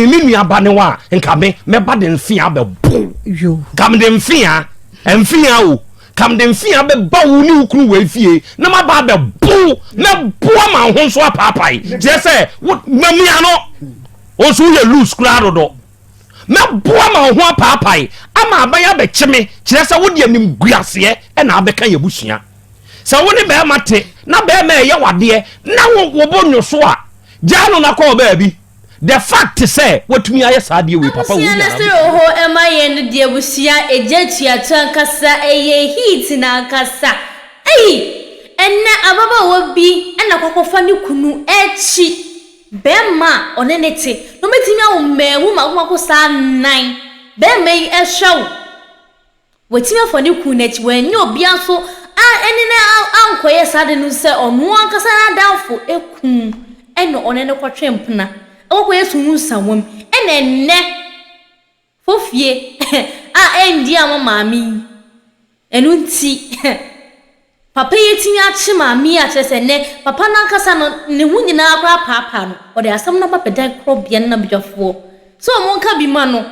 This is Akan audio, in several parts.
me abane wa nka me ba den fia be bo yo kam den fia enfia o kam den fia be ba wo ni ukru we fie na ma ba be bo na bo ma ho so apapai je say mamia no o so ye lose kura do na bo ma ho apapai ama abaya be chime kire say wo de anim guase e na abeka ye busua sa wo ni be mate na be ma ye wade na wo bonyo so a jano na ko ba bi the fact say watumi aye saade we papa wo na stero ho ema ye no de busia ejetua tankasa eye heat na nkasa enne ababa wo bi ena kokofa ne kunu echi bema onenete no metimi awo mewu magoma sa 9 bema yi ehwew wetimi afo ne kunu echi wenye obi aso enine ankoye saade no se onu ankasa na danfo ekun eno onene kwatwempna okwo yesu nsawom enenne fofie endi amami enunti papa yetimi achi mami achese ne papa nankasa no ne hunyina akra papa no ode asam na papa dan Krobea na bidwafo so monka bi ma no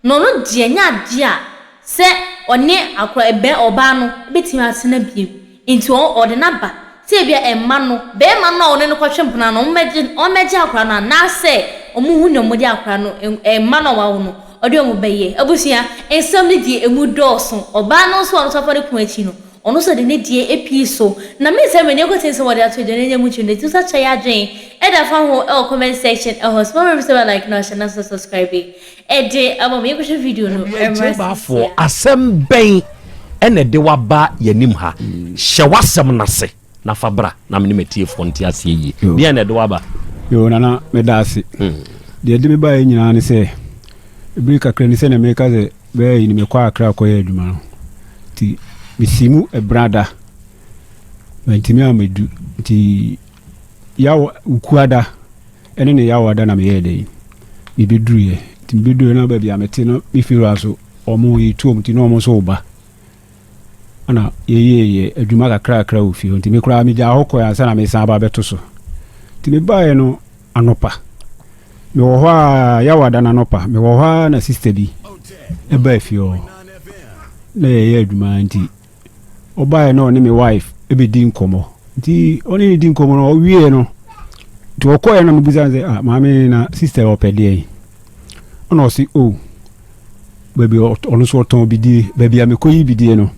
no die nya dia se one akra ebe oba no betimi atena biem nti ode na ba se bia emma no be ma no one no kwatwempna no omeje akra no na se omuhu no modi akra no emma no wa wo no ode omu beye abusia ensam ne die emu doso oba no so ono safari kun achi no ono so de ne die episo na me se me ne ko tense wode ato de ne mu chu ne tusa cha ya dwen e da fa ho comment section hospital me like no share na subscribe e de abo me ko video no e ba for asem ben ene de wa ba yanim ha hye wasem na se na fabra na me metie fonti ase yi bia ene de wa ba yo nana me da ase de me ba yi nyina ne se ebiri kakra ni se na me ka ze be yi ni me kwa akra ko ye aduma no ti misimu e brada mentimi amedu ti yawo ukuada ene ne yawo ada na me ye dey mi beduru ye ti beduru na ba bia meti no mi firu aso omo yi tuom ti no omo so ba ana ye aduma kakra ofi nti me kura mi ja hokọ ya sa na me san ba beto so ti me ba ye no anopa me wo ho yawo ada na anopa me wo ho na sister bi e ba fio na ye aduma nti obaye no ni me wife ebe din komo nti oni ni din komo no wie no to okoye na mbuza nze maami na sister opede ono si baby ono so ton bidi baby amekoyi bidi no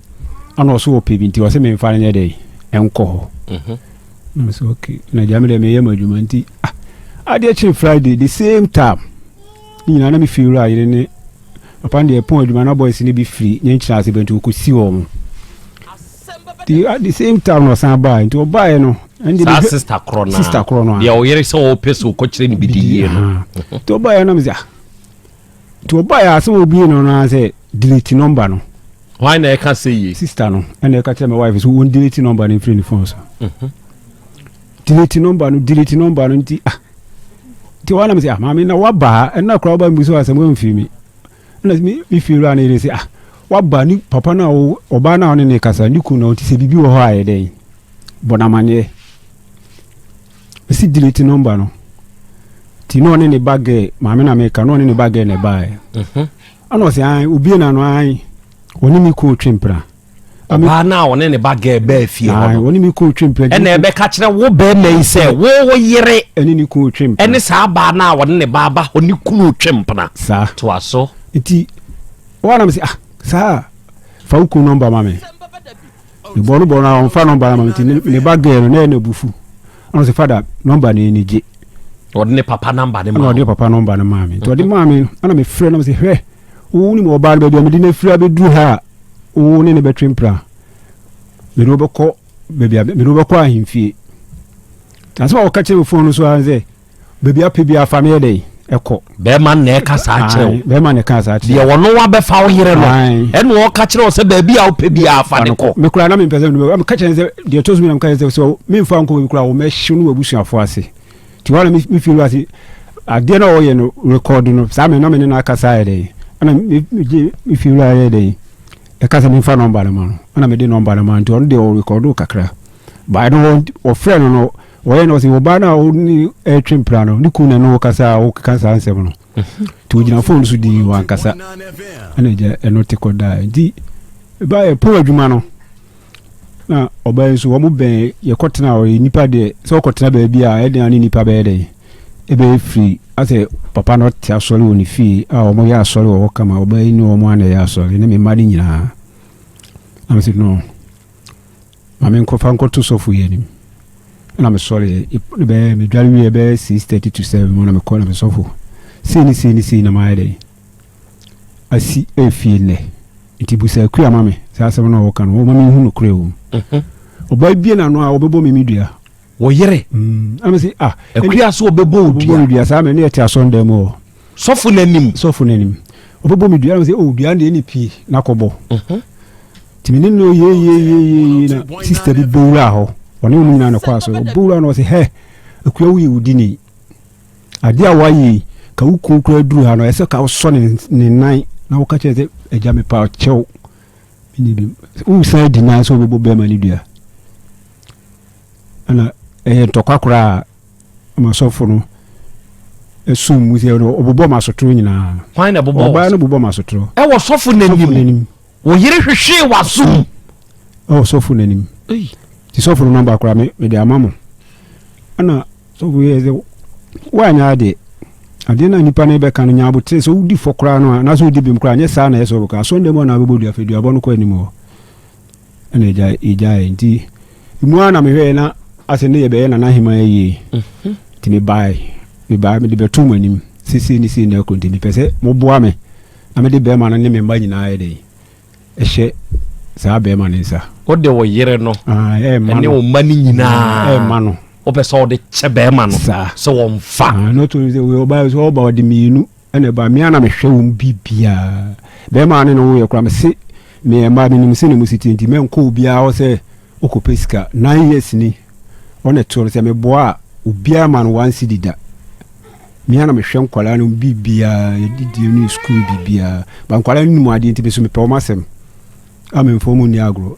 ono so opebi nti wase me mfa nya dey enko ho no so okay na jamile me yema adwuma nti ade chi Friday the same time ni na me feel right ni apande epon adwuma na boys ni bi free nyenchira se bentu ko si wo mo at the same time no san ba nti obaye no and sister corona ya oyere so opeso ko kire ni bidi ye no to obaye no mzia to obaye aso obi no na say delete number no why na e ka say ye sister no and e ka tell my wife so won delete number in free phone so delete number no nti ti wana mzia mama na waba na kra oba mbuso asem wo mfimi na mi feel an ere say waba ni papa na oba na one ne kasa ni ku na oti se bibi wo ho aye den bonamane si delete number no ti no ne bag maame na me ka no ne bag ne bae ano se an obi na no an oni mi ko twempra ba na one ne bag ba fie ho oni mi ko twempra ene ebe ka kire wo ba mai se wo yere eni ni ko twempra ene sa ba na one ne baba oni ku twempra sa to aso ti wana me se sa fa uku number mame ni bono on fa number mame ti ne bagge no na bufu ono se fada number ni je odi ne papa number ne mame odi papa number ne mame to odi mame ana me frɛ na me se hwe wo ni mo ba be me di ne frɛ be duru ha wo ni ne betwempra me no beko ahimfie taso o ka che phone so anze baby apebi afame dey eko be man na ka sa kire be man na ka sa kire de wono wa be fa wo yire no ene wo ka kire o se baby a opebi afane ko me kura na me pese me ka kire ze de tozu me na ka ze so me fa nko me kura wo me hye no abusuafo ase ti wala me feel ase ade na o ye no record no sa me na me na ka sa dey ana me feel aye dey e ka se me fa number ma ana me de number ma nti on de o record kakra ba no o friend no wo ye no si wo ba na o ni twempra no ni ku na no kasa o kasa ansem no to ujina phone so di wankasa ana ja enote koda di ba e po adwuma no na oba so wo mo ben ye kotena o nipa de so kotena ba bia e de ani nipa ba de e be free ase papa no ti asori oni fi a o mo ya asori wo kama oba ni o mo ana ya asori ne me mari nyina am say no amen ko fan ko to so fu ye ni na me sorry be me dware wi be 6:30 to 7 mo na me call na me so fu sini na ma de asi e fi ne iti busa ku ama me sa asem na wo kan wo ma me hu no kure wo oba bie na no a obebo me midua wo yere am say akua so obebo odua sa me ne eti asonde mo sofu nanim obebo midua am say odua de ni pi na kobo timini no ye na sister bi bowra ho oni mu nyina na kwa so bowra no say he akua wi udini ade a wayi ka wuku kura duru ha no ese ka so ne nan na wo ka che eja me pa chew ni bi u say di na so bebo be mani dua ana to kwakura ma so funu esum mu se no obobo ma sotro nyina kwan na bobo oba na bobo ma sotro e wo sofu nanim wo yere hwehwe wasum sofu nanim ti sofu no ba kura me de amamo ana sofu ye ze wanya de ade na nipa na be kan nya abotre so udi fokura no na so udi bim kura nye sa na yeso boka so ndemo na bebodu afedu abonu ko animo ana ija enti imu ana me hwe na ase ne ye be na hima yi ti me bai me de betum anim sisi ni si na konti ni pese mo boa me na me de be ma na ne me mba nyina ye de ehye sa be ma ne nsa o de wo yere no ene o mani nyina ma no o pe so de chebe ma no so wo mfa no to we oba so oba de mienu ene ba me ana me hwe wo bibia be ma ne no ye kura me se me ma me nim se ne musiti enti me nko bia o se okopeska 9 years ni one to se me boa ubia ma no wan sidida me ana me hwe nkwala no bibia didi ni school bibia ba nkwala ni mu ade enti be so me pe o masem amen fomu ni agro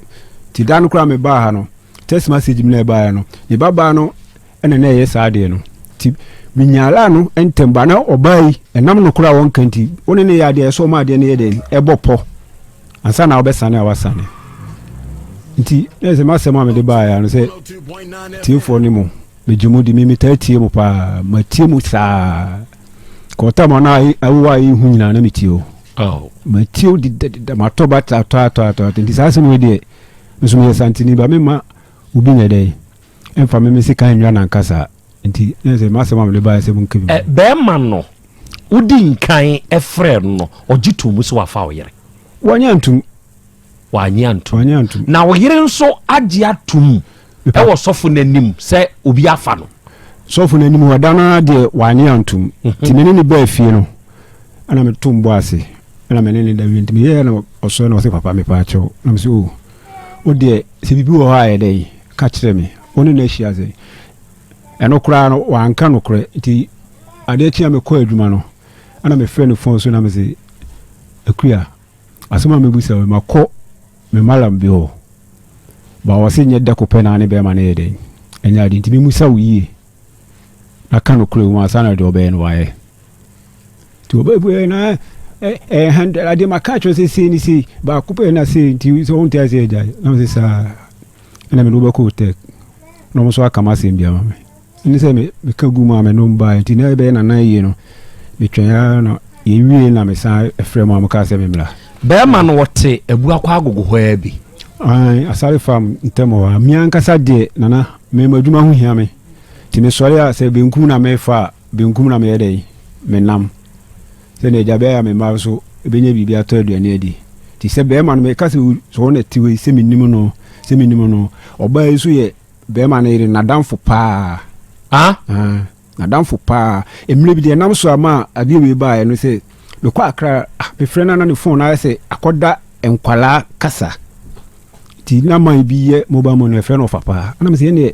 ti dan kura me ba ha no text message mi na ba ya no ni baba no ene na yes ade no ti minyala no entemba na obai enam no kura won kanti one ne ya de so ma de ne yede ebopo ansa na obesane awasane nti ese masema me de ba ya no se ti fo ni mo mejumu di mi tatie mo pa matie mu sa ko ta mo na awa yi hu nyina na mitio matio di matoba ta nti sa se no de nso me santini ba me ma ubi ne dey emfa me se kan nwa na nkasa nti ese masema me de ba se mun kebi be man no udi nkan efre no ogitu mu so wafa oyere wanyantum na oyere nso age atum e wo sofu nanim se obi afa no sofu nanim wadana de wanyantum timene ni ba fie no ana me tumbo ase ana me ne da winti me ye na oso na se papa me pa acho na me se o de se bibi wo ha ye dey ka kire me oni na hia ze eno kura no wanka no kure ti ade tia me ko adwuma no ana me frɛ no phone so na me se akua asoma me busa ma ko me malam bi ho ba wase nye da ko pena ne be ma ne dey enya di nti me musa wuye aka no kure mu asana de obe no wae ti obe bu na hand ade makacho se ni si ba ko pe na se nti so on tia se eja na me se sa na me no ba ko tek no mo so aka ma se mbia ma me ni se me ka gu ma me no mba nti na be na na yi no me twea no ye wie na me sa efre ma mo ka se me mla be ma no wote ebu akwa agogo ho ya bi asare fam ntemo wa mi ankasa de nana me madwuma ho hia me ti me sori a se benkum na me fa benkum na me yede me nam se ne jabe ya me ma so ebenya bibi ato aduane adi ti se be ma no me ka se so na ti we se minnim no oba yesu ye be ma na ire nadamfo pa nadamfo pa emre bi de nam so ama abi we ba no se me kwa akra me frena na ne phone na se akoda enkwala kasa ti na man bi ye mobile money frena of papa na me se ne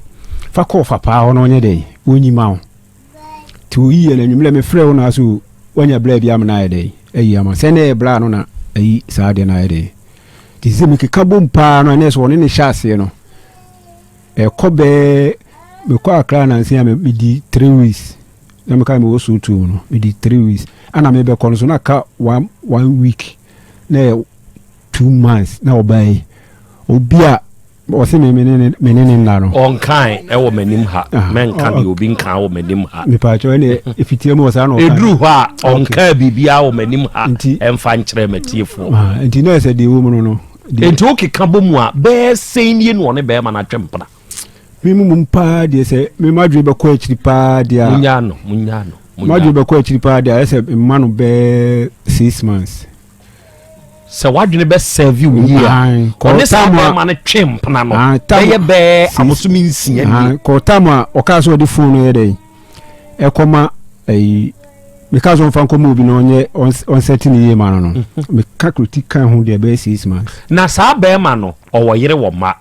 fa call papa ono nye dey woni ma ti o yi na nwumle me frɛ na so wanya bla bi am na ye dey eyi am se ne bla no na eyi sa de na ye dey ti se me keka bom pa no ne so ne hyase no kobe me kwa akra na nsia me di 3 weeks na me ka me wo so tu no me di 3 weeks ana me be kono so na ka 1 week na 2 months na obai obi a o se me nna no on kan e wo manim ha men ka bi obi nkan wo manim ha me pa cho ne efitie mo sa no edru ha on ka bibia wo manim ha emfa nkyere matiefo enti na se de wo mu no enti o keka bomu a be senie no ne be ma na twempra me mu pa de se me madwe be ko akiri pa de a munya no madwe be ko akiri pa de a se ma no be 6 months se wadwene be serve you here ko ne sa ma na twempna no ye be amosumi nsia ni ko tama o ka so de phone ye dey e koma because on fan komo bi no nye on setting ye ma no me ka kritika ho de be 6 months na sa be ma no o wo yire wo ma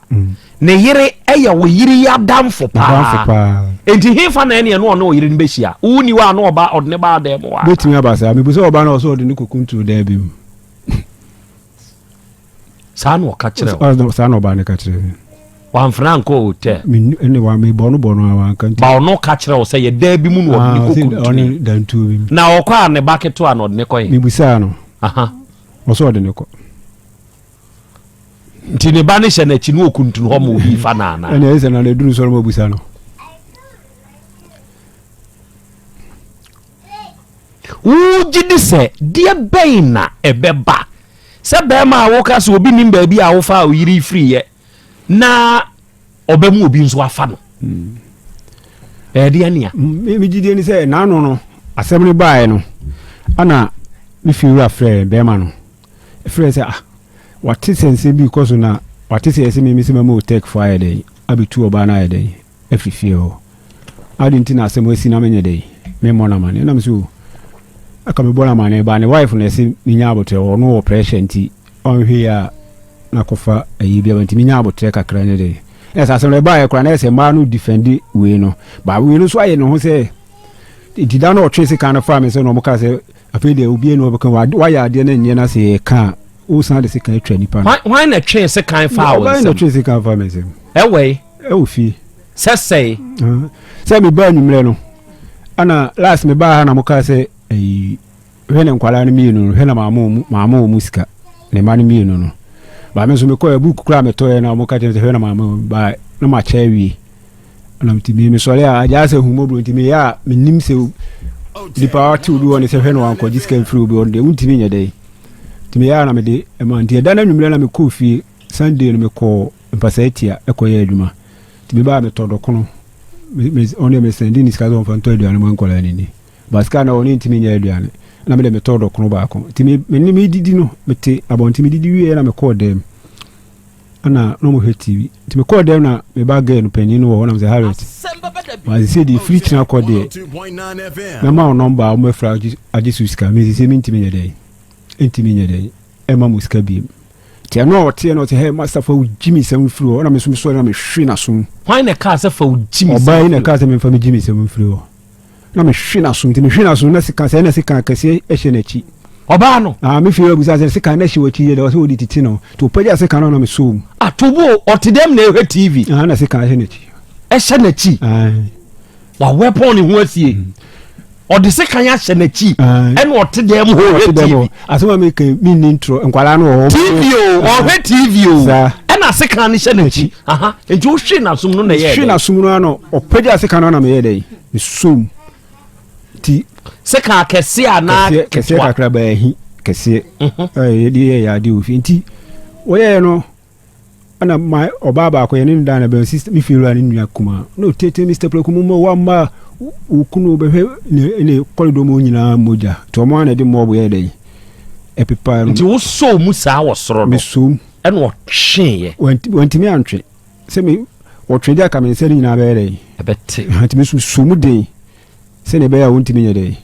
ne yire eya wo yire ya damfo pa enti hefa na ene no o yire ni be hia uni wa no oba odne ba da mo wa betimi abasa me bu so oba na so de ni kokuntu da bi sa no ka kire o sa no ba ne ka kire wan franco hotel ene wa me bono wa kan ba no ka kire o se ye da bi mu no ni kokuntu dan tu bi na o kwa ne baketo an odne ko ye me bu sa no o so de ne ko nti ne ba ne hye na chi no okuntu ho mo bi fa na na ene ese na le duru so mo bu sa no ujidi se die beina ebeba se be ma wo ka so obi nim ba bi a wo fa o yiri free ye na obemu obi nso afa no de ania me jide ni se na no asem ni bae no ana mi fi wura frɛ be ma no frɛ se what is sense bi because na what is sense me se ma take fire dey abitu oba na dey afifie o adinti na asem asi na menye dey me mo na mane na mso aka me bona mane ba ne wife na esi minya abotre o no pressure nti on hwe ya na kofa ayi bia nti minya abotre kakra ne dey esa asem le ba e kra na ese ma no defend we no ba we no so aye no ho se dida na o twese kan na fa me se no mo ka se afi de obi no be kan wa ya de na nye na se ka o san de se kan twa nipa why na twese kan fa o se na twese kan fa me se we o fi se mi ba nyumre no ana last me ba ha na mo ka se hwene nkwala no mienu hwene maamo musika ne ma no mienu no ba me so me ko book kura me to na mo ka te hwene maamo ba na ma cha wi na mtimi me sole a ja se humo bro ntimi ya me nim se di power to do on se hwene wan ko discan free bi on de untimi nya dai ntimi ya na me de e ma ntie da na nwumre na me ko fi Sunday no me ko mpasatia e ko ye adwuma ntimi ba me to do kono me on me sendi ni skazo on fanto aduane mo nkola ni baska na oni ntimi nya aduane na me de me to do kono ba ko ntimi me ni me didi no me te abontimi didi wi na me ko dem ana no mo he TV ntimi ko dem na me ba ga no pani no wo na me say Harriet ma se di free china ko de na ma o number o me fra ajisu ska me se me ntimi nya dai ntimi nya dai e ma muska bi ti no o ti no ti he master for Jimmy sem free o na me so na me hwe na so why na car se for Jimmy o ba na car se me fa me Jimmy sem free o na me hwe na so ti me hwe na so na se kan kase e hye na chi oba no me fi obu se kan na hye wo chi ye de o se odi titi no to pagya se kan na me so atobo o ti dem na e TV na se kan hye na chi e hye na chi wa weapon ni ho asie o de se kan ya hye na chi e no o ti dem ho TV asoma me kan mi ni intro nkwala no TV o he TV o e na se kan ni hye na chi enti o hwe na sum no na ye hwe na sum no no o pagya se kan na me ye dey me so ti se kan kese ana kese kakra ba hi kese ye ya di ofi nti oye no ana my obaba ko ye ni dan na be sister mi firu ani nua kuma no tete Mr. Plekumu mo wa ma ukunu be ne kolido mo nyina moja to mo na de mo bo ye dey e pepa nti wo so mu sa wo soro me so e no hwe ye wanti mi antwe se mi wo twede aka me se nyina be dey e bete anti me so mu dey se ne be ya wonti mi nya dey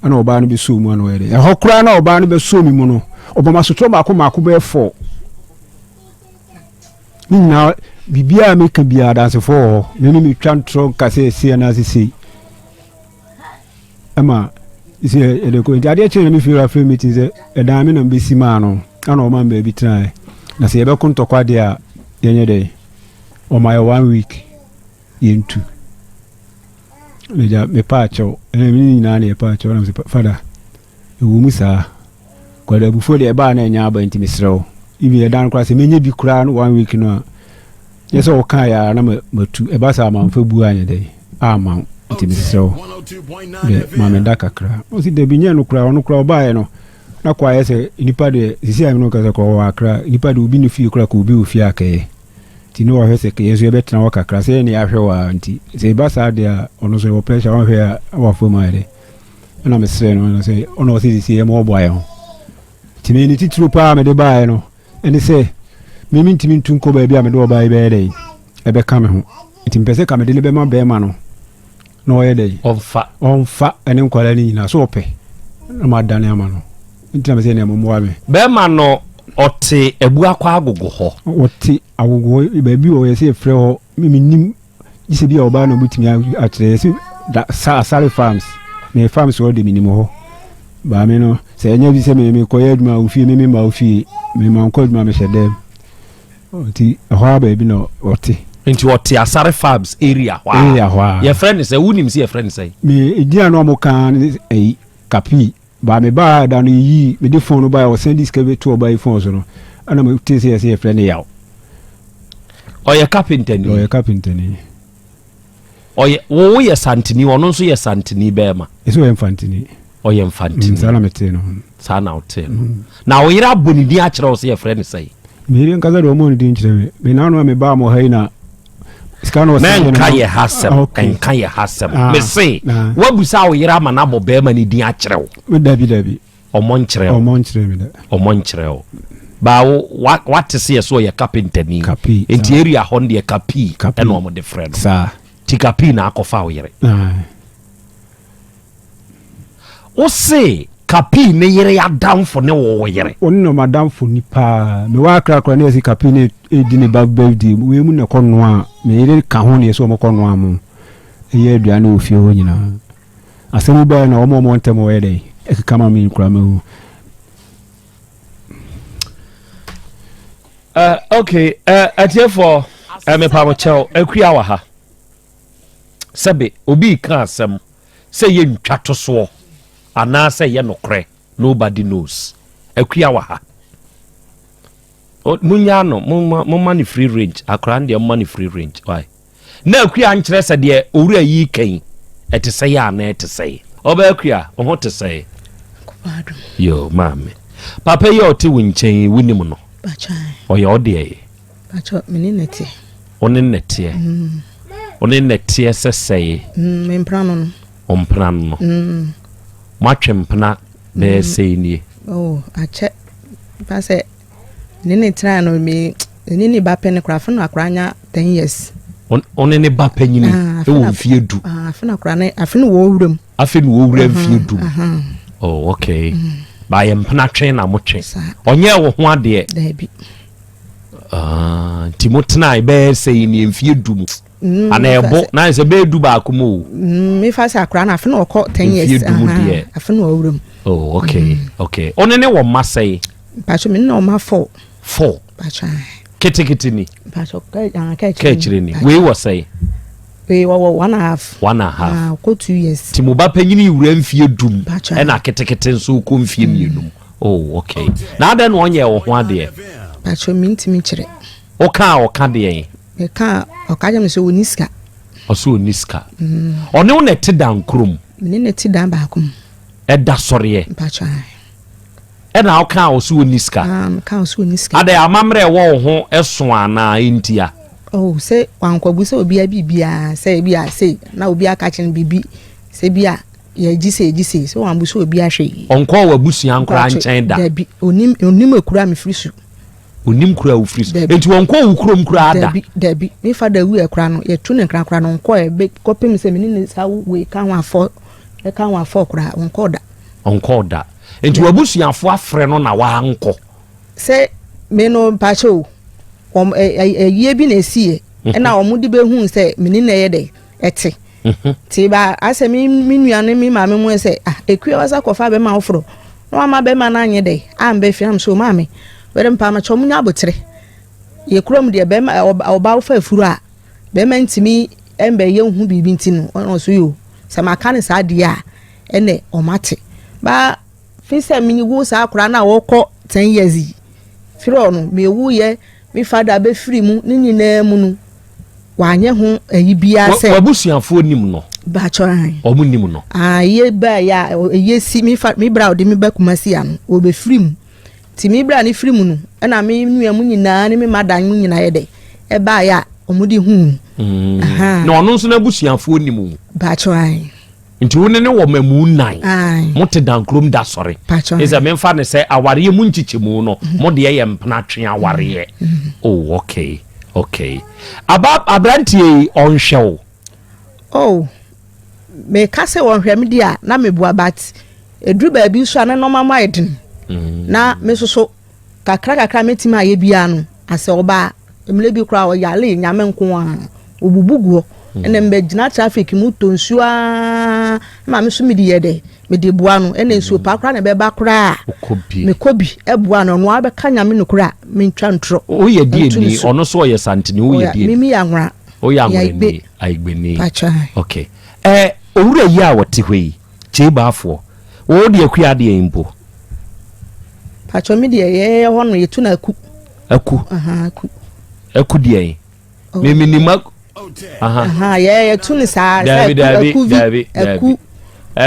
ana oba no be so mu ana we dey e hokura na oba no be so mi mu no obama so tro maako be 4 na bibia me ka bia dance for me ni mi twan tro kase se na sisi ama isi ele ko ade che me fi rafa meeting se e dan me na be si ma no ana o ma be bi try na se ye be kun to kwa de a yenye dey o my 1 week yentu me pacho emi na na pacho na fada ewu musa kwada bufo de ba na nya aba ntimi srew ibi edan kra se menye bi kra no 1 week no yes o kan ya na matu e ba sa manfa bu anya dai ama ntimi srew de mamenda kakra o si de bi nya no kra oba ye no na kwa yese nipa de sisi amino kasa ko wa kra nipa de obi no fi kra ko obi ofi akaye ti no wa hese ke yeso e betena wa kakra se ni ahwe wa nti se ba sa de ono so wo pressure wa hwe wa fo ma de na me se no na se ono sisi e mo boy ho ti me ni titru pa me de ba no eni se me min timi tunko ba bia me do ba be de e be ka me ho ti mpese ka me de le be ma be ma no no ye de onfa eni nkwala ni na so ope na ma dane ama no nti na se ne mo mo ame be ma no ote ebu akwa agogo ho ote agogo be bi o ye se frɛ ho mi nim gise bi o ba no butimi atre se da sare farms me farms o de minimo ho ba me no se enya bi se me ko ye aduma ofi me ma ofi me ma ko aduma me hyedem nti ho ba bi no ote nti ote asare farms area ho ye friend say wunim se ye friend say me edia no mo kan kapi ba me ba da no yi me de phone ba o send this kebe to ba phone so no ana me tese ye friend yaw oye carpenter ni oye wo ye santini ono nso ye santini be ma eso ye mfantini oye mfantini sana mete no sana hotel na wo yira boni di a kire o se ye friend say me ri nkaza do mo ni di nkire me na no me ba mo haina skano men kaye hasem me say wabusa wo yira ma na bo be ma ni di a kire wo dabi omon kire me da omon kire wo ba what is here so ye carpenter ni enti area hon de kapi e no mo de friend sa ti kapi na akofa wo yire o se kapi ne yire ya damfo ne wo yire oni no madamfo ni pa me wa kra ne si kapi ne edi ne bag birthday we mu ne kono a me yire ka ho ne so mo kono a mu ye aduane ofie ho nyina asemu ba na omo mo ntem wo yire e kama mi kra me okay atiefo me pa mo cheo akua wa ha sebe obi ka asem se ye ntwato so ana se ye nokre nobody knows akua wa ha munya no mo ni free range akra ndie mo ni free range why na akua nkyere se de owura yi kan etese ya na etese oba akua o ho tese kubadu yo mame papa ye oti winchen winim no bacha oye ode bacha meninete one netie seseye memprano no omprano matwempna be seynie ache pase nini try no me nini ba pen craft no akranya 10 years one ne ba panyini e wo fiedu afina krane afina wo wuram fiedu okay ba yempna twen na motwe onye wo ho ade dabi timotna be seynie mfiedu ana ebo na se be du ba akumo me fa sa akra na afina okọ 10 years afina wo wuram okay one ne wo masai pacho me na o ma 4 pacho ketekete ni pacho ka chire ni we wo sai we wo 1.5 ko 2 years ti mo ba panyini wura mfie dum e na ketekete nso ko mfie mienum okay na ada no onye wo ho ade pacho mi ntimi chire o ka de e ka o ka jam so oniska one wo net dan krom me net dan ba kom e da soriye pacho e na o ka o so oniska ka o so oniska ade amamre wo ho eso ana entia se wankwagu se obi abibia se bia se na obi aka chen bibi se bia ye gise so wambu se obi ahwe onko wa busia nkra nchen da onim ekura me frisu onim kura wo frisu enti wonko wo kurom kura ada dabi me fada wu ekura no ye tu ne nkra no nko ebe kopim se menine sa we kan wa fo kura onko da enti wa busia afo afre no na wa anko se me no pacho ye bi na esie na omudi be hu se menine ye de ete ti ba asemi minuane mi maame mu se ekua wasa kofa be ma ofro no ama be ma na anye de ambe fiam so maame were mpa ma chomunya abotre ye krom de be ma oba ofa afuru a be ma ntimi embe ye hu bibi ntino ono so yo se makane sa dia ene omate ba fi se mi wu sa akura na wo kọ 10 years firo no me wu ye mi fada be free mu ni nyina mu no wanye ho ayi bia se wabusuafo nim no ba choran omu nim no ye ba ya ye si mi bra odi mi ba kumasi ya no wo be free mu ti mi bra ni free mu no na mi nua mu nyina ni mi madan mu nyina ye de e ba ya omudi hu na ono nso na busuafo nim mu ba choran nti woni ne wo mamu nan mote dan krom da sori is a memfa ne say aware mu nchichemu no mo de ye mpna twe aware oh okay abrantie onhwew oh me kase wonhwe me dia na me bua bat edru ba bi so ana no mama edin na me soso kakra metima aye bia no ase oba emle bi kra o yale nyame nko a obubuguo ene mbe gina traffic mu tonsua ma me so me di yede me di bua no ene nsuo pa kra na be ba kra me kobi ebua no no abeka nyame no kra me ntwa ntro o ye die ni ono so ye santini o ye die mimi ya nwra o ya nwra ni aigbeni pacha okay owura yi a wote hwe che baafo wo de akua de empo pacha mi de ye ho no yetu na aku aku de mimi ni mak ye tu ni sa aku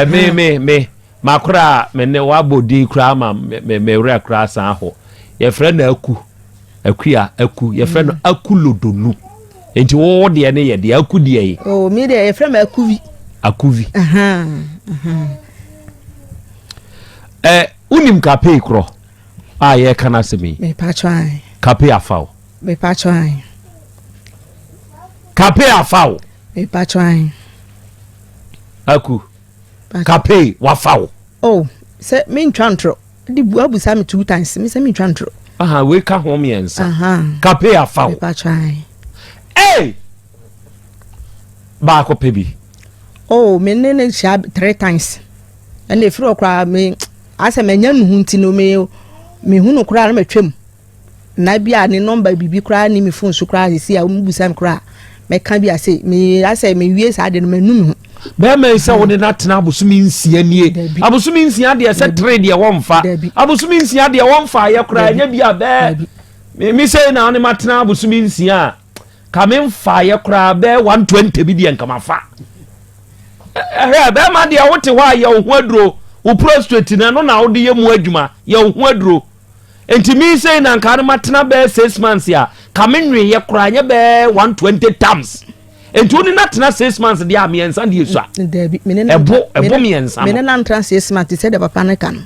me makura me ne wabodi kura ma me wura kura san ho ye friend na aku ye friend aku lodonu enti wo de ne ye de aku de oh mi de ye friend ma akuvi unim kape kro ye kana semi me patwan kape afaw me patwan kape afaw me patwan aku kape wafaw oh se me ntwantro di bu abusa me 2 times me se me ntwantro we ka ho me ensa kape afaw me patwan ba ko pebi oh me ne sha 3 times and if you okra me ase me nya nu hunti no me hu no kra na metwem na bia ne number bibi kra ni me phone so kra si a mbusa me kra me kan bia se me ase me wie sa de no manum hu be me se wo de na tena abosumi nsia nie abosumi nsia de se trade ye wonfa abosumi nsia de wonfa ye kra nya bia be me se na ne matena abosumi nsia ka me mfa ye kra be 120 bi de nkama fa be ma de wote wa ye ho aduro wo prostrate na no na wo de ye mu adwuma ye ho aduro enti mi say na nka ne matena be 6 months ya ka me nwe ye kra nya be 120 times enti oni na tena 6 months de amiensa de yesu a ebo miensa me na ntra 6 months say de papa ne kan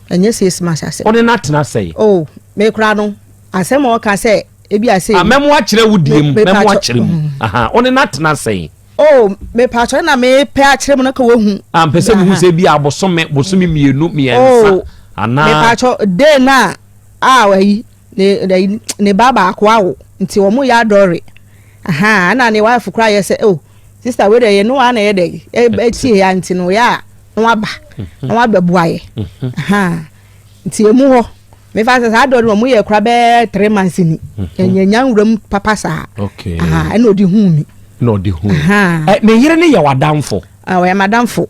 enye 6 months ase oni na tena say oh me kra no asem o ka say ebi ase amemo a kire wudiem memo a kire mu oni na tena say oh me patcho na me pe a kire mu na ka wo hu pese me hu se bi abosomi mienu miensa ana me patcho de na wayi ne baba akwawo nti wo mu ya dore na ne wife kra ye se oh sister we dey no na ye dey e tie ya nti no ya no aba buaye nti emu ho me fa sa dore wo mu ye kra be 3 months ni enya nwuram papa sa okay ena odi hu mi no di hu me yire ne ya wadamfo we madamfo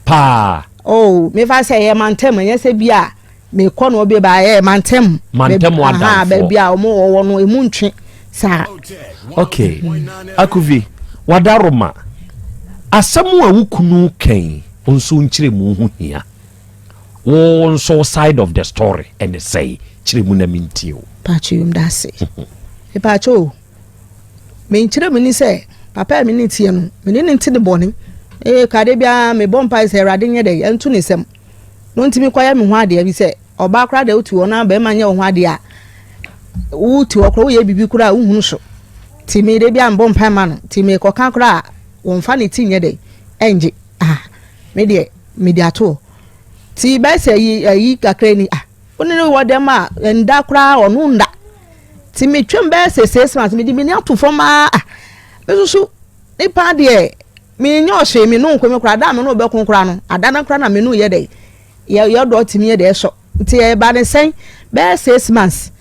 pa oh me fa se ye mantem enya se bia me ko no be ba ye mantem wadamfo ba bia omo wo no emu ntwe sa okay akuvi wadaroma asamu a wukunu kan onso nkyire mu hu hia wo nso side of the story and say kyire mu na mintio pachum dase e pacho me nkyire mu ni say papa me ni tie no me ni nti de boni kade bia me bompa say rade nye de entu ni sem no ntimi kwaya me ho ade bi say oba kra de otu ona ba ma nye ho ade a uti okro wo ye bibi kura uhunu so ti me de bia mbompa ma no ti me koka kra won fa ne ti nye de enje me de ato ti ba say yi kakra ni oni no wo dem a nda kra onu nda ti me twem ba say 6 months me di me ni ato foma besusu ni pa de me nyo hwe me no nkwe me kra da me no be kon kra no adana kra na me no ye de ye do ti me ye de so ti e ba ne sen ba 6 months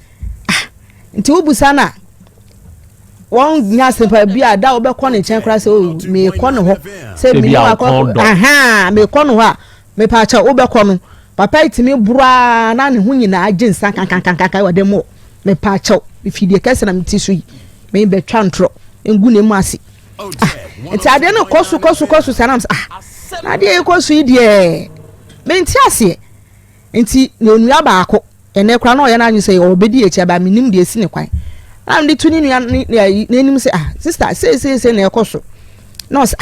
nti obusa na won nya sempa bia da wo be kɔ ne chen kra se o me kɔ ne ho se me wa kɔ aha me kɔ ne ho a me pa cha wo be kɔ no papa itimi bura na ne ho nyina agye nsa kankankankan wa dem me pa cha ifidie kese na meti so yi me be twa ntro engu ne mu ase enti ade no kosu sanam na de kosu yi de me nti ase enti ne onua baako ene kra na oye na anyu se obedi echi aba minim de esi ne kwan am de tuni nua nenim se sister say na ekoso no se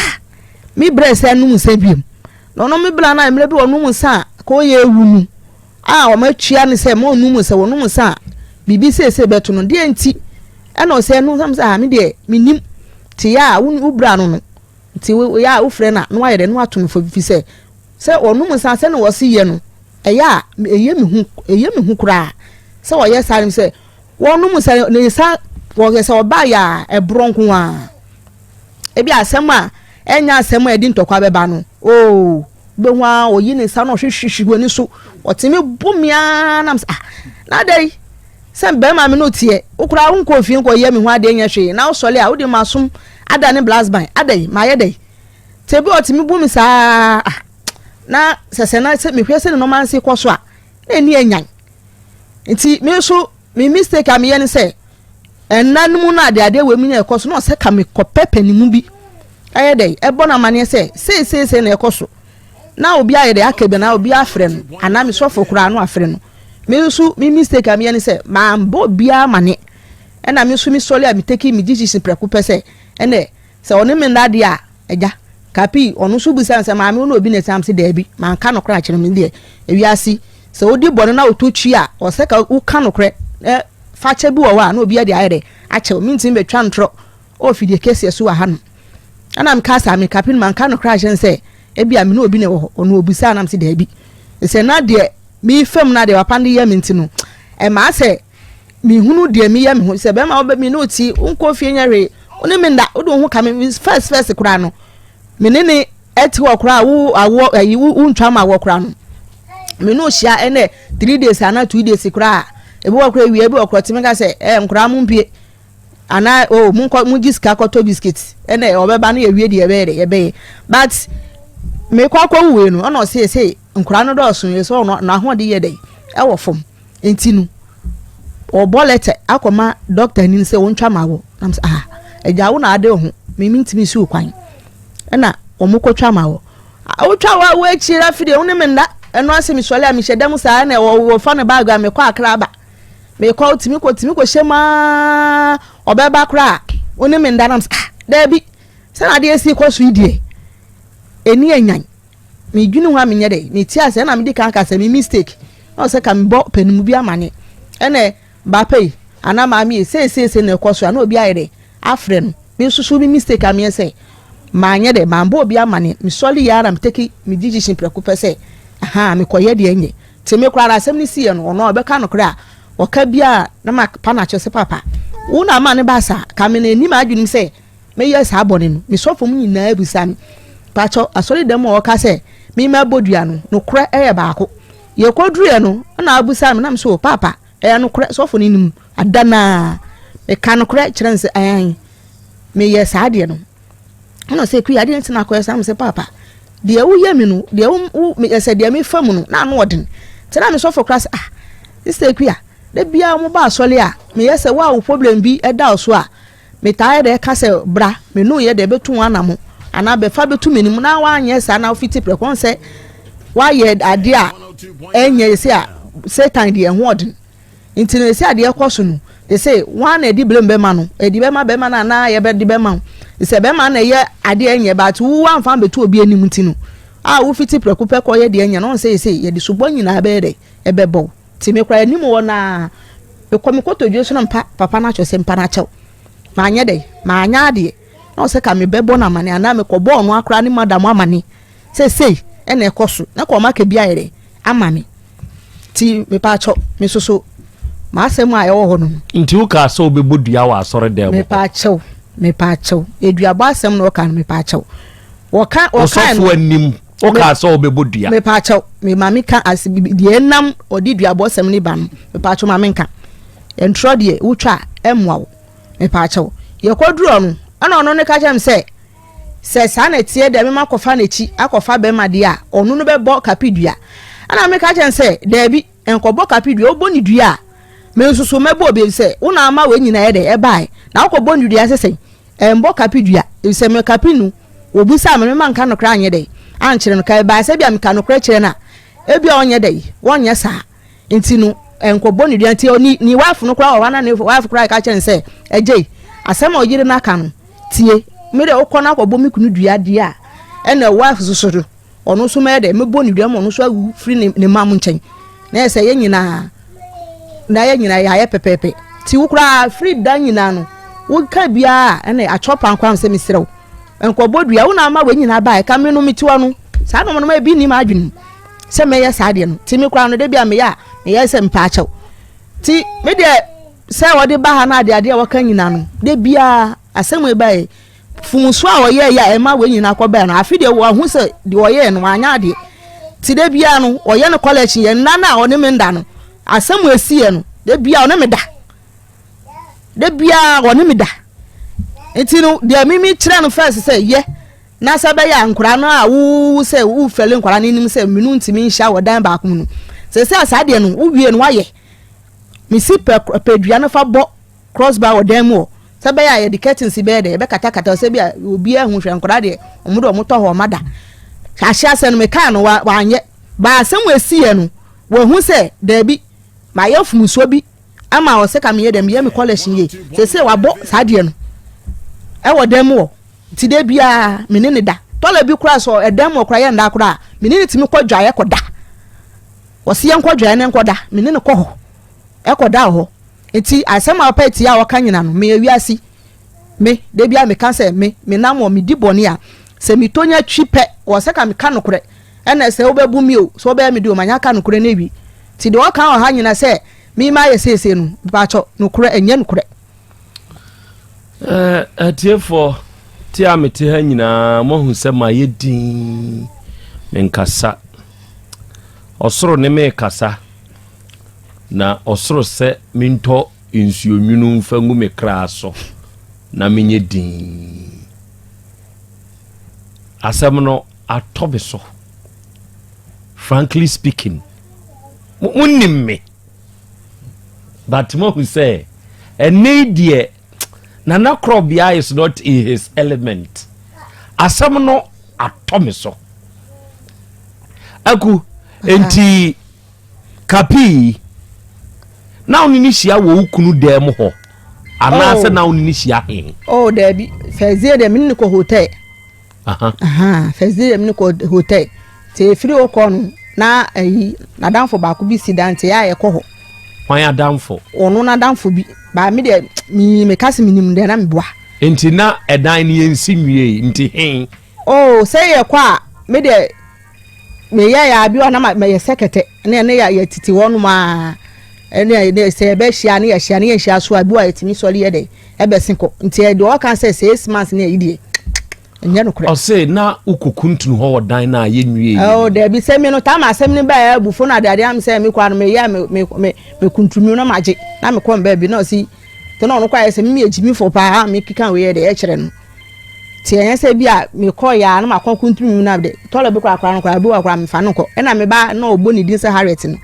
mi breast anum se biem no mi bla na emre bi onum sa ko ye ewunu o ma tua ne se ma onum se onum sa bibi say beto no de enti e no se nu sam se mi de minim ti ya u bra no ti ya u frɛ na no aye de no ato fo bi se onum sa se no wo se ye no eya eye mi hu kura se wo ye sarim se wonum se ne sa wo se oba ya ebronko a ebi asem a enya asem a edi ntokwa beba no be hwa oyi ne sa no hwehwehwe ni so otimi bumia na na dai se be ma me no tie ukura unko fie nko ye mi hu ade nya hwe na osole a wodi masum ada ne blast ban adai ma ye dai tebi otimi bumi sa na sese na se me hwese ne no man se kwaso a na eni enyan nti me so me mistake am ye ne se enanum na ade we mi na ekoso na se ka me kopepe ni mu bi aye dai ebo na mane se na ekoso na obi aye dai akabe na obi afre no ana me sofo kura no afre no me so me mistake am ye ne se ma mbo bia mane na me so mi sole am take mi decision preku pese ene se oni me ndade a eja kapi onu so busa se ma me no obi na sam se da bi man ka no kra kire me de ewiasi se odi bone na ototwi a o se ka u ka no kre fache bi wo wa na obi ade ayere ache mintin be twa ntro o fidie kese so wa ha no ana m ka sa me kapi man ka no kra kire se ebi am no obi na wo onu obusa na se da bi se na de mi fam na de wapande ye mintin no e ma se mi hunu de mi ye mi hu se be ma oba mi no ti unko fie nya hwe oni me nda odo hu ka me first kra no menene eti wokra wo awo ayi wo ntwa ma wokra no me no hia ene 3 days ana 2 days kra ebi wokra wi ebi wokra timi ka se nkra mu mpie ana mu giska koto biscuit ene obeba na ewie de ebe but me kwakwa wuwe no ona se nkra no do so yeso na ho de ye dey e wo fom enti no obolete akoma doctor ni se wo ntwa ma wo nam se eja wo na ade ho me mintimi si okwan na omukotwa ma wo awotwa wa echira fide woni menda eno asemi sole ami hyedam saa na wo fa ne bag a me kwa akra ba me kwa otimi ko hyema obeba kra woni menda nam da bi se na de esi ko so idie eni anyan me dwunu ho amenye de me ti ase na me di kan ka se me mistake o se ka me bo panimu bi amane ene ba pay ana ma mi se na ko so na obi ayere afre no me susu bi mistake am se manye de mambo obi amane mi soli yara mi take mi decision preku pese mi koye de enye te me kwara asem ni sie no no obeka no kra o ka bia na ma pa na che se papa wo na ma ne ba sa ka me na ni ma adwunim se me yes abone no mi sofo mu nyina abusa mi pa cho asori dem o ka se mi ma bodua no kra eye baako ye kodru ye no na abusa mi na me so papa no kra sofo ni nim adana me ka no kra kire se ayan me yes ade no no say ku ade ntina ko yesa me papa de wo ye me no de wo me yesa de me fam no na no odin tina me so for class this say ku ya de bia mo ba sole a me yesa wa wo problem bi e da so a me tae de ka se bra me no ye de betu anamo ana be fa betu menim na wa anye sa na ofiti prekon se wa ye ade a enye se a satan de ho odin ntina se ade ekoso no they say one edi blem be ma no edi be ma na ye be di be ma ise be ma na ye ade enye but wo wan fa betu obi anim ti no wo fiti preku pe ko ye de enye no say ye di subo nyina be de e be bo ti me kra anim wo na e ko me koto dwe so na papa na chose mpa na chew ma anya de ma anya de no se ka me be bo na mane ana me ko bo no akra ni madam amane say e na ekoso na ko ma ka bia yere amame ti me pa cho me soso ma asem a wo ho no nti wo ka so obebodua wa asore dem me pa chew eduaba asem no ka me pa chew wo ka so anim wo ka so obebodua me pa chew me mami ka asibi de enam odi duaba asem ni ba no me pa chew mami ka entro de wo twa emwa wo me pa chew ye koduro no ana ono ne ka kyem se sa na tie de me makofa na chi akofa be ma de a ono no be bo kapidua ana me ka kyem se da bi enkobo kapidua obo ni dua me nsusu mebo be se una ama we nyina ye de e bai na akobo ni dua sesen embo kapidua se me kapinu obi sa me man ka no kra anye de ankyere no ka ba se bia me ka no kra kyere na ebi onye de wonye sa nti no enkobo ni dua nti ni wafu no kra wana ne wafu kra ka kyere se eje asema oyire na ka no tie me de okona akobo me kunu dua de a ena wafu susuru ono so me de me bo ni dua mo no so awu free ne mam nchen na se ye nyina na ye nyina ya ye pepepe ti wukra free dan nyina no wuka bia ene achopa nkwa se misrew enkobo dua una ama we nyina ba ka me no mitiwa no sa no no ma bi ni ma adwenu se me ye sa de no ti me kra no de bia me ya me ye se mpa achew ti me de se wode ba ha na ade waka nyina no de bia asem e ba e funso a oye ya e ma we nyina ko ba no afi de wo hu se de oye no anya ade ti de bia no oye no college ye na na one me nda no asem esi ye no de bia one me da de bia one me da enti no de mimi kire no first say ye na sa ba ya nkura no a wu se wu fele nkura ni nim se minu ntimi nhia wodan ba akum no se asa de no wu wie no waye mi si pedua no fa bo crossbar wodan mu se ba ya de curtain si be de be kata se bia obi ahun hwe nkura de omudo omuto ho mada ahia se no me kan no wa anye ba asem esi ye no wo hu se da bi ma ye fumuso bi ama o se kam ye dem ye me college ye se wa bo sa de no e wodan mu ti de bia menene da tola bi kura so edam mo kura ye nda kura menene timi kwadwa ye koda wose ye nkwadwa ye ne nkoda menene ko ho e koda ho enti asema opeti ya waka nyina no me awiasi me de bia me kan se me nam o me di boni a se mi tonya twipe wose ka me ka no kure ena se obebu mi o so be me di o manya ka no kure na wi ti de waka ho ha nyina se mi ma ye sese no ba cho no kure enye no kure atiefo ti amete ha nyina mo hu se ma ye din menkasa osoro ne me kasa na osoro se minto nsuonwunu mfangu me kraso na menye din asem no atobeso frankly speaking unnim me but mo hu se enedie Nana Krobea is not in his element. Asam no atomiso. Aku enti kapi na onini hia wo ukunu dem ho. Ana se na onini hia he. Oh Debbie, fezie dem ni ko hotel. Fezie dem ni ko hotel. Te firi okọ no na ayi na danfo ba ko bi sidante ya ye ko ho. Wan ya danfo. Ono na danfo bi ba me de me kase minim de na me boa enti na edan ni ensinwie nti hen oh say ye kwa me de me ya bi ona me ye sekete na ya titi wonu ma ene se be hia na ye hia so abi wa etimi sori ye de e be sinko nti e de o kan say 6 months na yidie enye no kure o say na ukukuntunu ho wodan na ye nwie oh de bi se me no ta ma asem ni ba ya bufo na de am say me kwa no me ya me kuntunu no maje na me ko mba bi na si to no kwa ese me ejimi fo pa me kika we de e kire no ti enye se bi a me ko ya na makon kuntunu na de to lo bi kwa no kwa bi wa kwa me fa no ko e na me ba na ogbo ni din se Harriet no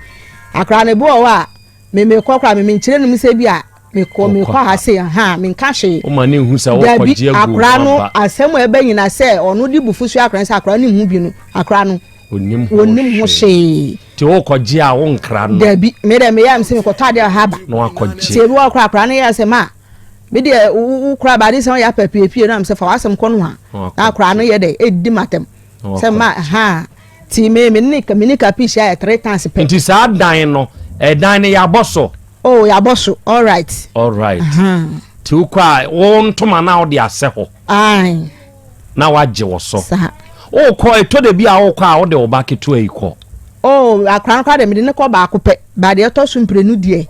akra ne bo wa me ko kwa me nkire no me se bi a me ko ha se ha me nka hwe o ma ne hu se wo kwaje agu akra no asem e ba nyina se ono di bufusu akra se akra ne hu bi no akra no onim ho hwe ti wo kwaje a wo nkra no dabi me de me yam se me ko tade haba no akwaje ti bi wo akra no ya se ma me de ukra ba de se ya papiepie na me se fa wasem ko no ha akra no ye de edi matem se ma ha ti me ni ka pish ya 3 times pe nti sa dan no dan ne ya boso oh ya boso all right ti ukwa won toma na wo de ase ho ai na waje wo so sa o ko eto de bi a wo kwa wo de wo ba keto e ko oh akran kwa de me ne ko ba ko pe ba de to so mprenu die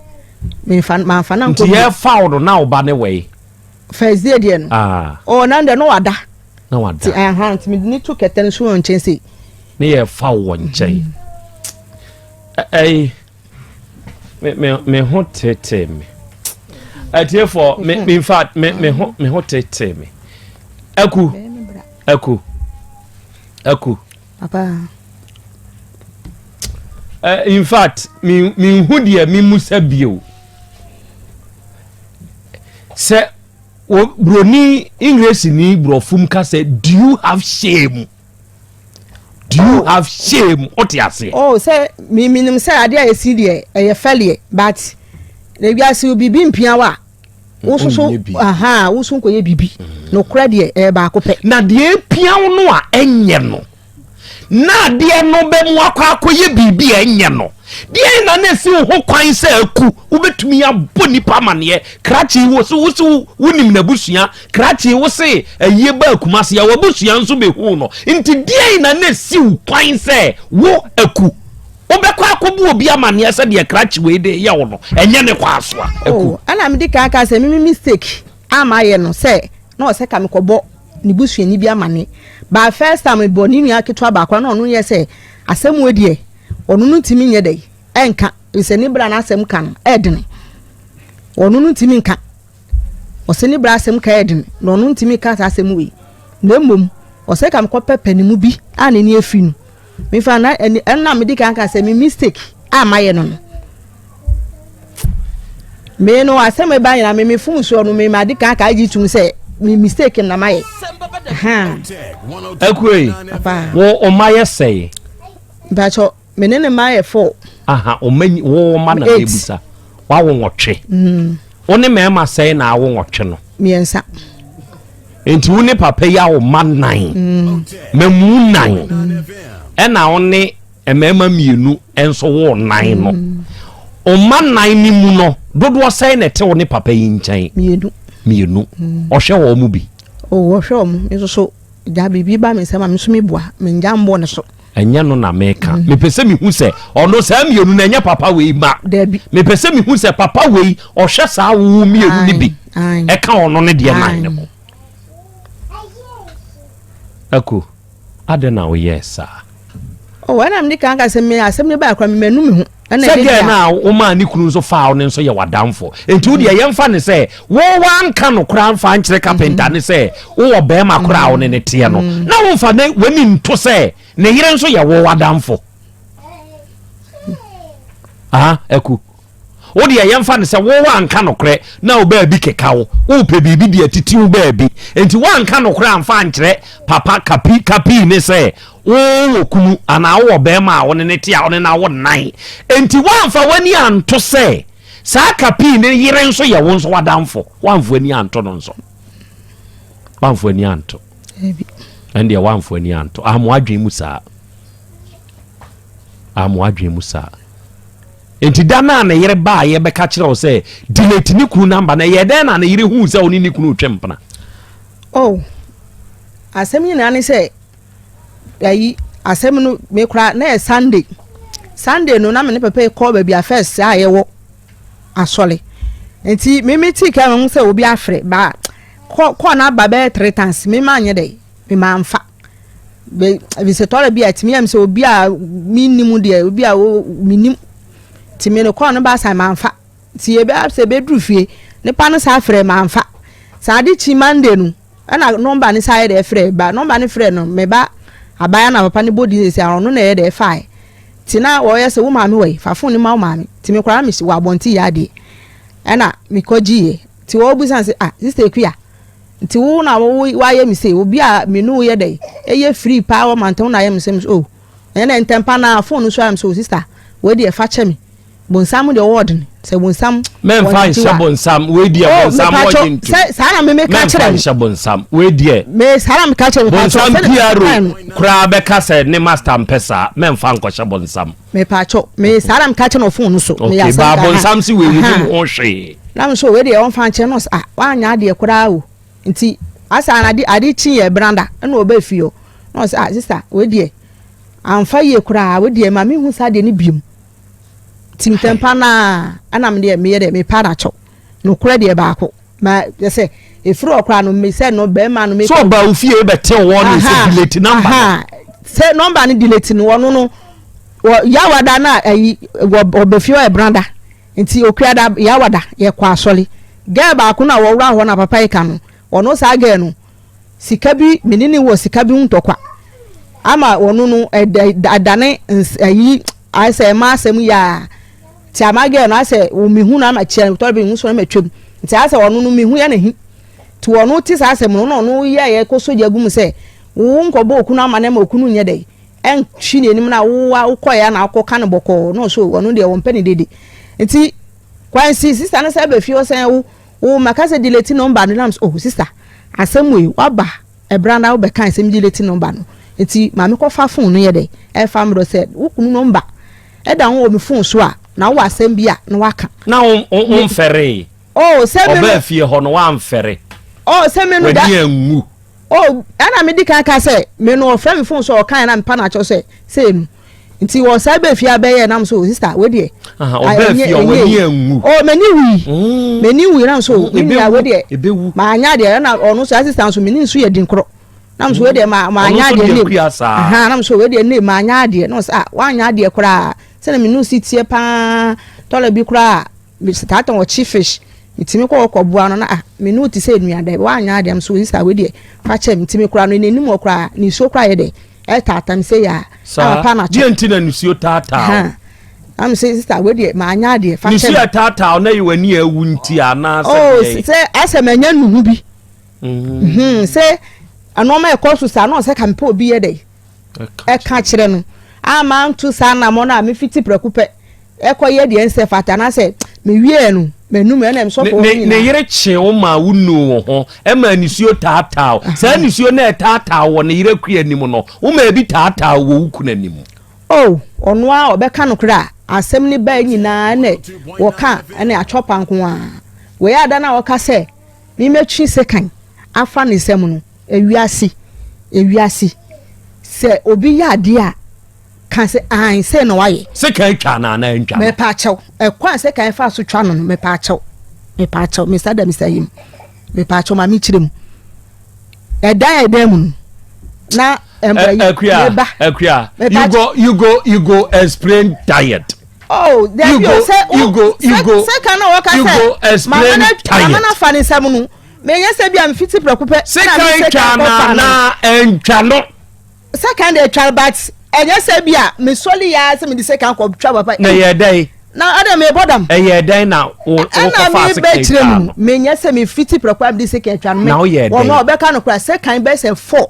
me fa na nko ti ye fa wo na wo ba ne we first day de no oh na de no wada ti ti me ni to keten so on chense ne ye fa wo nchen me ho tete me for me in fact me hot tete me aku papa in fact me hu de me musa bio se broni English ni brofum ka say do you have shame otiase oh say me minim say ade a esi de e failure but na biase obibi mpia wa wo so wo so ko ye bibi no kra de e ba ko pe na de pia no a enye no na de no be mu akoye bibi enye no de na na si ho kwan se aku ubetumi aboni pamane krachi wo so wonim na busua krachi wo se aye ba akumase ya wo busua nso be hu no nti de na si kwan se wo aku obekwa akobu obi amane se de krachi we de ye wo no enye ne kwa so aku ana me de ka se mi mistake amaye no se na o se ka me kobo ni busua ni bi amane ba first time boni nua ketwa ba kwa na onu ye se asem we de onu no timi nye dey enka iseni bra na asem kan edene onu no timi nka oseni bra asem ka edene no onu ntimi ka asem we na mmom ose kam ko pepe ni mu bi ani ni afinu me fa na me di kan ka se me mistake amaye no me no asem e ba nyina me fun so no me ma di kan ka agi tum se me mistake na maye ha akui wo o maye say bacho menene maye 4 aha o man wo ma na ebusa wa wo nwotwe one me ma say na wo nwotwe no miensa enti wo ne papa ya wo ma 9 memu 9 ena one emema mienu enso wo 9 no o ma 9 ni mu no dodo say na te wo ne papa yi nchen mienu o hwe wo mu bi o hwe mo nso so ja bibi ba me sama me so me bua me nja mbo ne so enya no na meka me pese mi hu se ono sa mienu na enya papa we ma me pese mi hu se papa we o hwe sa wo mienu ni bi e ka ono ne de 9 ne ko aku adena o yesa oh wana mdi kan ka se me asem ne ba kwa me manu me hu se ge na o ma ni kunu so fa o ne so ye wadamfo enti wo de ye mfa ne se wo wanka no kra mfa nkyere carpenter ne se wo be ma kra o ne tie no na wo mfa ne wani nto se ne yire nso ye wo wadamfo aha eku wo de ye mfa ne se wo wanka no kra na o ba bi keka wo pe bibi de atiti wo ba bi enti wanka no kra mfa nkyere papa kapi ne se wo kunu ana wo be ma wo ne tie a wo ne na wo 9 enti wanfa wani anto se sa kapi ne yire nso ye wo nso wadamfo wanfo ani anto no nso wanfo ani anto ebi ende wanfo ani anto amwadwen mu sa enti dana na yire ba ye be ka kire wo se delete ni kunu number na ye den na yire hu se oni ni kunu twempna oh asemi na ani se ayi asem no me kura na Sunday no na me ne pepe call baby first aye wo asole enti me meti ka me se obi afre ba call na ba be 3 times me ma nye dey me ma mfa be se tole bi atimi am se obi a minimum de obi a wo minim ti me no call no ba sai ma mfa ti e be se be drufie ne pa no sa afre ma mfa sa adi chi Monday no na number ni sai de afre ba number ni frɛ no me ba abaya na papa ni body se arono na ye de fai tina wo ye se wo maami we fafun ni ma maami ti me kwara mi si wa bonti ya de na mi koji ti wo bu san se sister Kuya ti wo na wo wa ye mi se obi a mi nu ye de ye free power man ton na ye mi se oh na ntempa na phone so am so sister we de fa che mi bonsam de word ni se bonsam men fa shabonsam we de bonsam wording to sa na me ka kire men fa shabonsam we de me sa na me ka kire bonsam piaro kra be ka se ne master mpesa men fa nko shabonsam me pa cho me sa na me ka kire no phone so me ya sa ba bonsam si we wudi ho hwe na me so we de on fa kire no wa nya de kra o nti asa na ade chi ye branda na oba fio no sister we de amfa ye kra we de ma me hu sa de ni biom tim tempa na anam de me ye de me para cho no kura de ba ko ma je say efru okra no me say no be ma no me so ba ofie be te won say delete number say number ni delete no no yawada na ayi obefio e branda nti okura da yawada ye kwa asole girl ba ko na wo wura ho na papa yi ka no ono sa girl no sika bi menini wo sika bi untokwa ama ono no adane ayi ase ma asem ya ti ama girl no ase wo mihu na ma chia to bi hu so na matwem ti ase ono no mihu ya na hi ti ono ti sa asem no no ye ko soja gum se wo nkobo okunu ama na ma okunu nye dai en hwini enim na wo koya na akoka ne boko no so ono de wo mpani dede nti kwansi sister na say be fio say wo makase delete number no nams oh sister asemwe waba ebra na wo be kan sem delete number no nti mame ko fa phone no ye de e fa mro say wo kunu number e da wo me phone so a na wo asem bia na waka na wo mfere oh say me oba fie ho no wa mfere oh say me no da wadi anwu oh ana me di kan ka say me no frame me phone so kan na mpa na cho say no nti wo say be fie abaye nam so sister we de oba fie o wani anwu oh meni wi nam so we ya we de ma anya de na onu so assistant so meni so ye din kro nam so we de ma anya de ne aha nam so we de ne ma anya de no sa wa anya de kra se na meni si tie pa tola bi kra mi start on chief fish itimi ko bua no na meni ti se nua de wa anya de am so sister we de fa chem itimi kra no nenim kra ni so kra ye de e tata mi se ya pa na di antina ni so tata am say sister we de ma anya de fa chem ni so tata na you ani awu nti ana say ase manya nuhu bi say anoma e course sa na say kampe obi ye de e ka kire no ama ntu sa na mo na me fiti prekupe e koye de ense fata na say me wie no menu me na em so fo ne yire che o ma wunu ho e ma nisuo tata sa nisuo na tata wo ne yire kua nim no wo ma bi tata wo wuku na nim oh ono a obeka no kra asem ni ba nyina na wo ka na achopa nko a we ada na wo ka se mi metwi sekan afa ne sem no ewiase se obi ya ade a kan se an se no waye sekan twa na ntwa me pa chew e kwa sekan fa so twa no me pa chew Mr. Adam sayim me pa chew ma mi kirem e dan mu na Akuya, you go explain diet. Oh, there you go. You go. Second, you go explain diet. Mama fani samunu. Me yese bi am fiti preocupe. Second na enchano. Second e try but yese bi a me soli ya se me di second ko twa papa. Na ye dai. Na adam me bodam. Ye dai na o fa second. Me yese me fiti preocupe di second twa me. Now ye dai. Wo no obeka no kra second be se 4.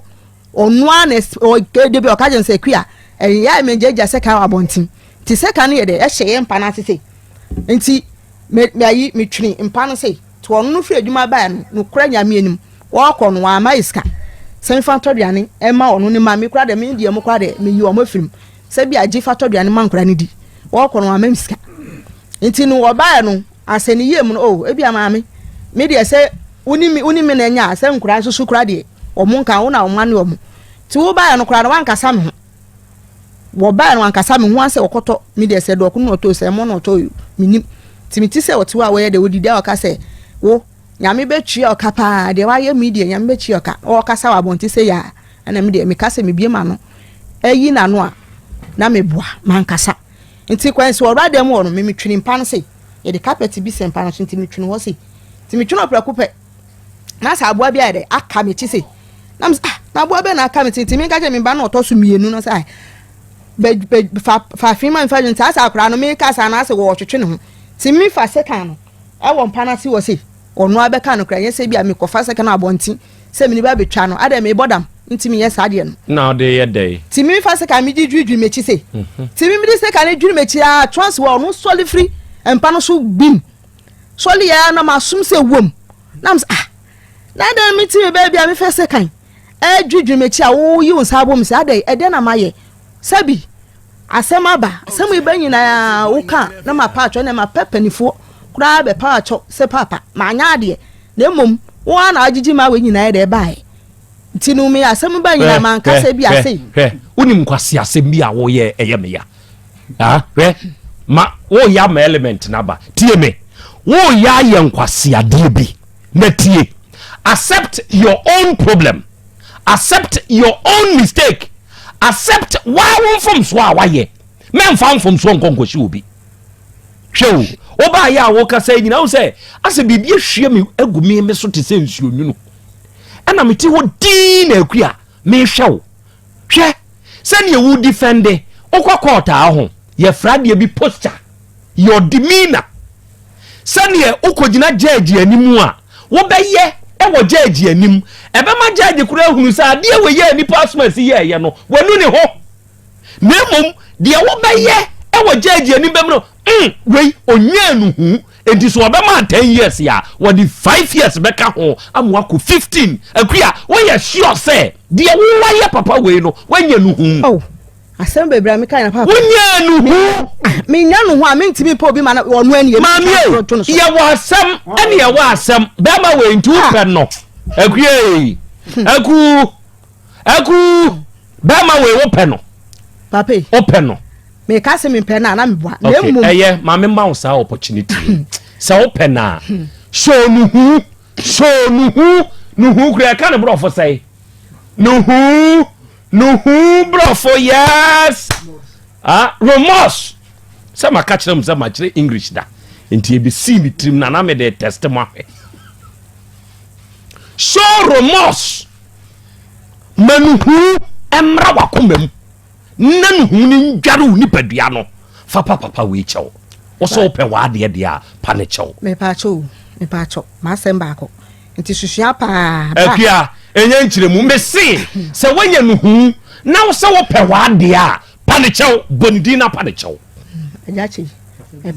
Onwane o debi o kaje nse kwa ya mejeja second abontin ti second ye de e hye mpa na tete nti me ayi metwini mpa no sei to onu no fi adwuma ba no kura nyame anim wo kɔ no ama iska se mfa toduane e ma onu ne ma me kura de me die mo kura de me yi o ma firim se bia agi fa toduane man kura ne di wo kɔ no ama iska nti no wo ba no aseni yem no o e bia ma me de se uni me na nya se nkura susu kura de omunka wona omane omu ti wo ba no kra no wankasa me ho wo ba no wankasa me ho ase okoto mi de se do okunu oto se mo no oto minim ti mi ti se oto a we de wodide o ka se wo nyame betwi o ka pa de wa ye media nyame betwi o ka o kasa wa bonti se ya ana mi de mi kasa me bie ma no eyi na no a na me boa mankasa nti kwanse wo ra dem wo no mi twini mpa no se ye de carpet bi se mpa no nti mi twini wo se ti mi twini oprakupe na sa aboa bia de aka me ti se na bo be na aka me ti mi ka je mi ba na otoso mienu no sai be fa fi man fa jun ta sa akra no mi ka sa na se wo twetwe ne ho ti mi fa second no e wo mpa na ti wo se onu abeka no kra ye se bia mi ko fa second abonti se mi ni ba betwa no ade me bodam nti mi ye sa de no now dey ye dey ti mi fa second mi di dwidwi mechi se ti mi di second dwidwi mechi a trans wo no solid free mpa no so bim soli ya na masum se wom na na dan mi ti me ba bia mi fa second dwidwi mechi a wo yi won sa bom se ade na maye sabi asema ba asema ibanyi na wo ka na ma pa atwo na ma pepanifo kura be pa atwo se papa ma anya ade na mom wo na agigi ma we nyina de bae tinu me asema banyi na man kasa bi ase unim kwase asem bi a wo ye eye me ya ma wo ya ma element na ba tie me wo ya ye nkwase ade bi na tie accept your own problem, accept your own mistake, accept why one from so why ye men found from so nkonkoshi obi show oba ya wo kasa nyina wo say ase bibie hwie me agumi me so te se nsuo nwunu ana meti wo din na akua me hwew hwe sani e wo defend okokota ho ye frade bi posture your demeanor sani e okogina judge animu a wo beye e wo judge anim e be ma judge kura hunu sa de we ye ni passport ye no wanu ne ho nemom de wo beye e wo judge anim be no we onyanu hu enti so obema 10 years ya what the 5 years beka ho amwako 15 akua wo ye sure say de wo waye papa we no wanyanu hu oh asem bebra me kan papa wanyanu hu me nyanu hu a me ntimi pa obi ma onu ani mami ye wo asem ene ye wo asem be ma we ntu pe no aku be ma we wo pe no papa o pe no me ka se me pe na me boa na mu eye ma me ma sa opportunity sa o pe na show nu hu kura kan bro for say nu hu bro for yes remorse sama catch them sama chire English da enti e be see me trim na me de test mo ahwe show remorse manu hu emra wakomam nanu hu ni ndwaru ni padua no fa papa we chew wo so pe wa de dia pa ne chew me pa cho ma sem ba ko nti hwehwea pa akua enye nchiremu me se wanya nu hu na wo se wo pe wa de a pa ne chew bondi na pa ne chew ajachi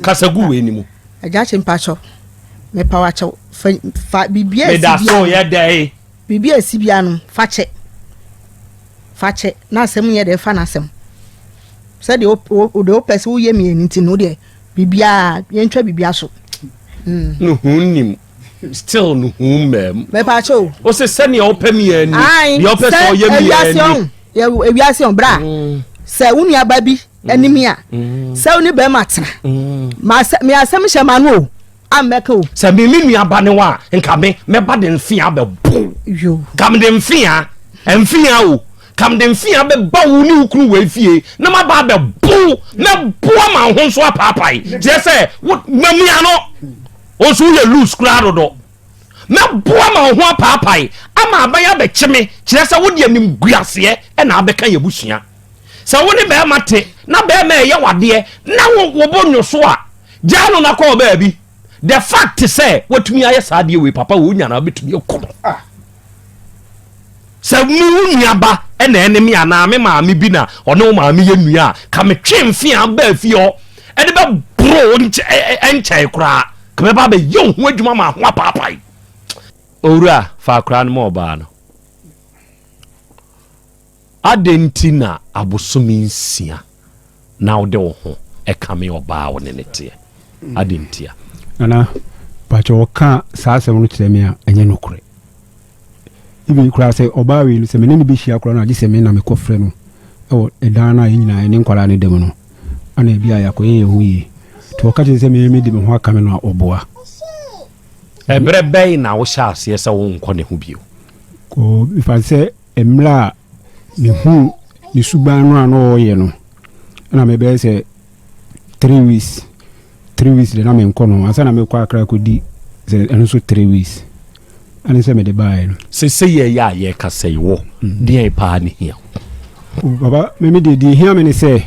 kasagu we ni mu ajachi mpa cho me pa wa chew fa bibia me da so ye dai bibia sibia no fache na sem ye de fa na sem se de o pese wo ye mi enti no de bibia ye ntwa bibia so no hu nim still no hu mem me pa cho o se sene o pe mi ani ye o pe so ye mi ani ye ewiase bra se unu aba bi animi a se unu be matena ma me asem hyema no ameka o se me nua aba ne wa nka me ba de mfia be bo yo kam de mfia o kam de mfia be ba wo ni ukru we fie na ma ba be bo na bo ma ho so apapai je se mamia no o so ye loose crowd do na bo ma ho apapai ama abaya be chime kire se wo de anim guase e na abeka ye busua se wo ne be mate na be ma ye wade na wo bo nyoso a jano na ko ba bi the fact say watumi aye saade we papa wo nya na betumi ekono se mu nuaba ena enemi ana me maami bi na ono maami ye nua ka me twemfia ba fie e de be bro enchai kura ka me ba be yo hu adwuma ma ho papai owura fa kura no mo ba no adentina abosomi nsia na ode wo ho e ka me oba wo ne nete adentia ana pacho ka saa se wono kire me a enye nokure ibi kura se oba we se me ne bi hia kura na agi se me na me kofre no e edana nyina ene nkwala ne dem no ana bi aya ko ye hu yi to ka je se me di me ho aka me no oboa ebre bay na wo sha ase se wo nko ne hu bio ko ifa se emla ne hu ni suban no ano ye no na me be se 3 weeks de na me nko no asa na me kwa akra ko di se eno so 3 weeks ani se me de bae no se ye ya ye ka se wo de pa ni hia baba me de hia me ne se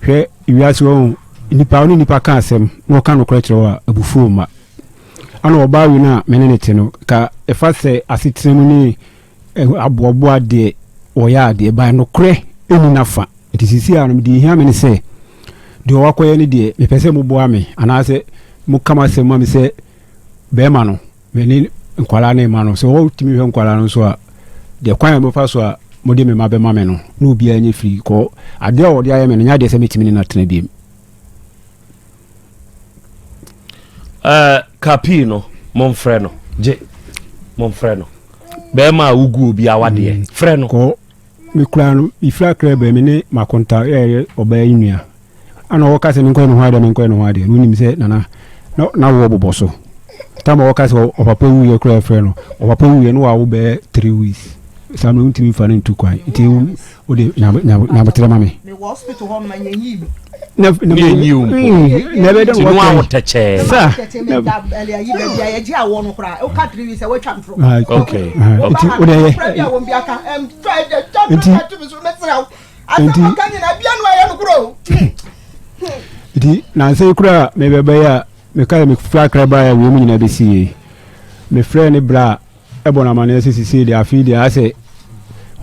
hwe iwiase wo nipa ka asem no ka no kra kire wa abufu ma ana oba wi na me ne te no ka efa se asitemu ni aboabo de oya de ba no kre eni nafa etisisi a no de hia me ne se de wakoye ni de me pese mu boa me ana se mu kama se mu me se be ma no me ni nkwala na ma no so wo timi hwe nkwala no so a de kwan mo fa so a mo de me ma be ma me no na obi anya free ko ade a wo de aye me no nya de se metimi ni na tena bi Capino Monfreno je Monfreno be ma ugu obi awade freno ko me kura no ifra krebe me ne makonta oba yinua ana wo ka se me nko no hade no ni mi se na wo boboso tama wo ka se o papa wu ye kura freno o papa wu ye no wa wo be 3 weeks sam no ntimi fa ne ntu kwan iti o de na batira mame me hospital ho ma nyi never done what teche. Okay. Now say kura maybe by me call me fly crab by woman in ABC. Me friend bra ebona manese sisi dey afidi I say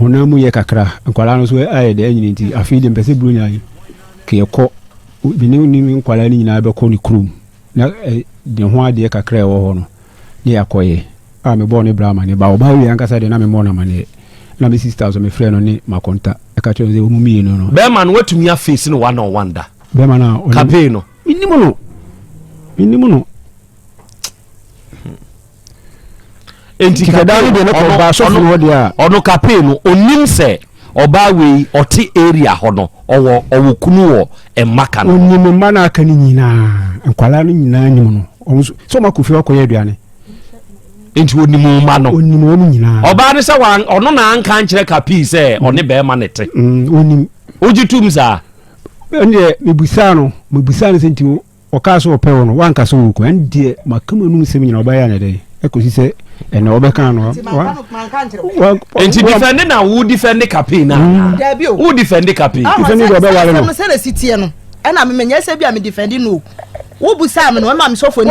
honamu ye kakra nkwala no so aye dey nyini nti afidi mpese brunya yi ke yekọ bini ni nkwala ni nyina be kọ ni krum na de ho ade kakra e wo ho no ne yakoye a me bo ne bra mane ba oba wi ankasa de na me mo na mane na me sisters me friend no ni makonta e ka cho ze o mumi no be man watumi afface no one on one da be man na campaign no minimo no enti kadari de no ko ba so fun wodi a ono campaign no onim se oba we oti area ho no owo kunu wo emaka no onim ma na aka ni nyina nkwala no nyina nyim no so makofi akoye aduane enti onim ma no onim onu nyina oba ne se wan ono na anka nkire kapi se one be ma nete onim ojitum za ende mebusa no senti o ka so ope no wan ka so ko ende makama nu se nyina oba ya na dai ekosi se ene obeka no enti defend na wo defend campaign na wo defend campaign defend go be wale no se na sitie no ena me menye se bia me defend no wo busa me no ma me sofo ni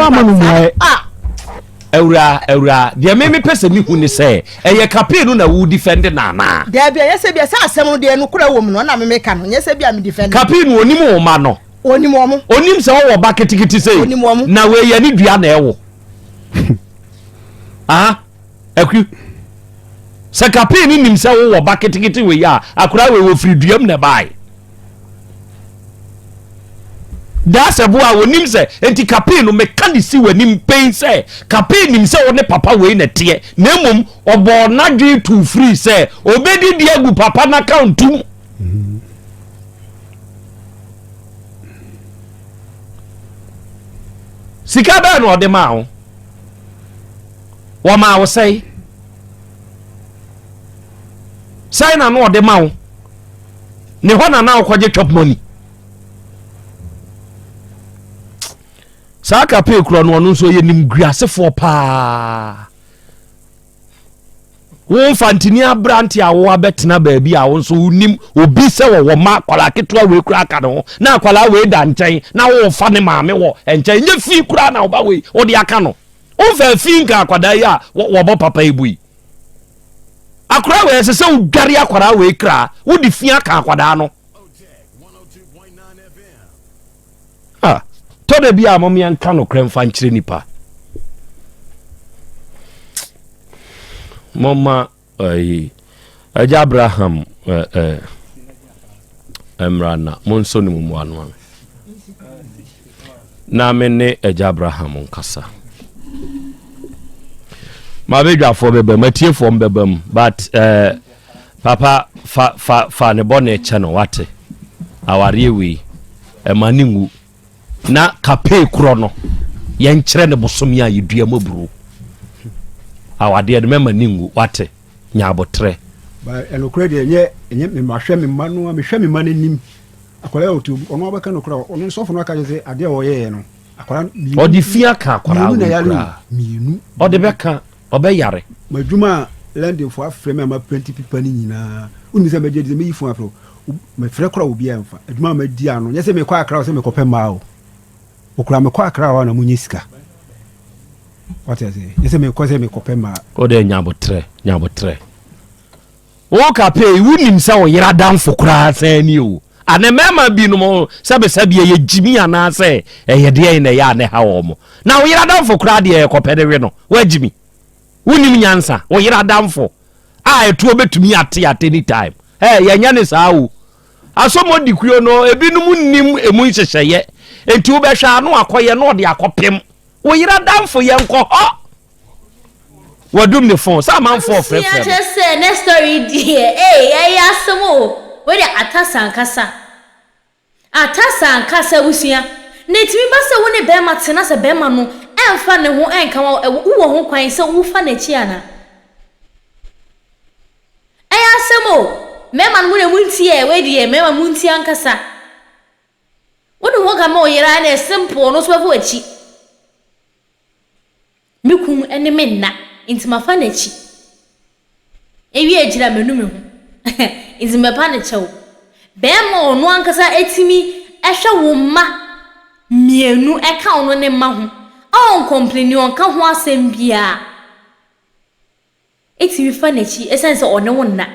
Eura de me pese mi hu ni se eye campaign na wo defend na na de bia ye se bia sa asem no de no kura wo mu no na me ka no ye se bia me defend campaign onim wo ma no onim se wo ba ketikiti se na we ye ni dua na ewo ekwu se campaign ni nim se wo ba ketikiti we ya akura we wo firi duam na bai da se bo a wonim se enti campaign no mekanisi wanim pen se campaign nim se wo ne papa we na tie na mum obo na dwe to free se obedi di agu papa na accountum sika ba no de ma ho wa ma wo sei na no de ma ho ne ho na akwaje chop money sa ka pe kro no no so ye nim guasefo pa wo fantini abranti awo abetena baabi a wo so nim obi se wo ma kwala ketwa we kura aka no na kwala we da nchen na wo fa ne maame wo nchen nye fi kura na oba we wo de aka no wo fa fi nka akwada ya wo bo papa ebui akura we se wo dware akwara we kra wo di fi aka akwada no tode bia mom yan kano kremfa nkyire nipa mama aja Abraham emrana monso ni mumu anu na mene aja Abraham nkasa ma bedwafo bebe matiefo mbebam but papa fa ne bone chano wate aware wi emaningu na kape kro no ye nkyere ne bosom ya yedua maburu awade de mema ningu wate nya abotre ba enokre de enye me mahwe me ma no me hwe me ma nanim akwara otu ono abaka no kra ono sofo no aka je ade o ye no akwara odi fia ka akwara mienu odi beka obeyare madwuma landing for afreme ama 20 people ni nyina uni se meje de me yifu afro me frɛ kra obi amfa adwuma ma di ano nyese me kwa akra se me kopɛ ma o okura me kwa akra wa na munye sika what is it nyese me kwa se me kopɛ ma o de nyabotre o ka pe wunim sa o yira danfo kra sa ni o ane mema bi no mo sabe ye jimi ana se ye de na ya ne ha wo mo na o yira danfo kra de ye kopɛ de we no wa jimi wunim nyansa o yira danfo a etuo betumi ate at any time ye nya ne saa o asomo dikuo no ebinum nim emu hyehye enti wo behwa no akoye no de akopem wo yira danfo ye nko ho wadum ne phone sa man for frefrem ya just say next story die asomo we de atasankasa wusia netimi ba se wo ne be ma tena se be ma no emfa ne ho enka wo ho kwan se wo fa na chi ana asomo mema no ne muntie we die mema muntie ankasa mo ka mo yera na simple no so fo echi me kun ene me na intima fa na echi ewi ejira menu me ho intima pa na chew be mo no ankasa etimi ehwe wo ma mienu eka ono ne ma ho on complain on ka ho asem bia etimi fa na echi essence one wo na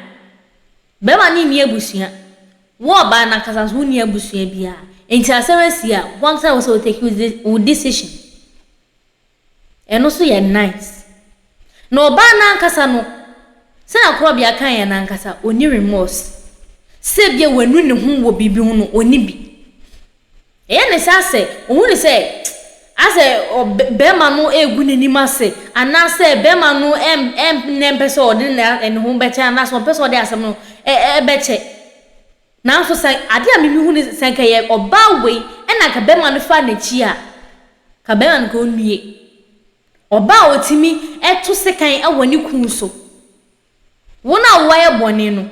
be ma ni abusua wo ba na kasa so ni abusua bia enti asemasi one time also take with decision eno so ye nice no ba na kasa no se na Krobea kan ya na kasa oni remorse se bia wanu ne ho wo bibi ho no oni bi ne sase ohun se ase be ma no egu ne ni mase ana se be ma no ne pese ode na en ho be cha na so pese ode asem no be che na so say ade a mimi hu ne senka ye oba we na ka be ma no fa na chi a ka be ma no ko nwie oba otimi eto sekan awani kun so wona waye bone no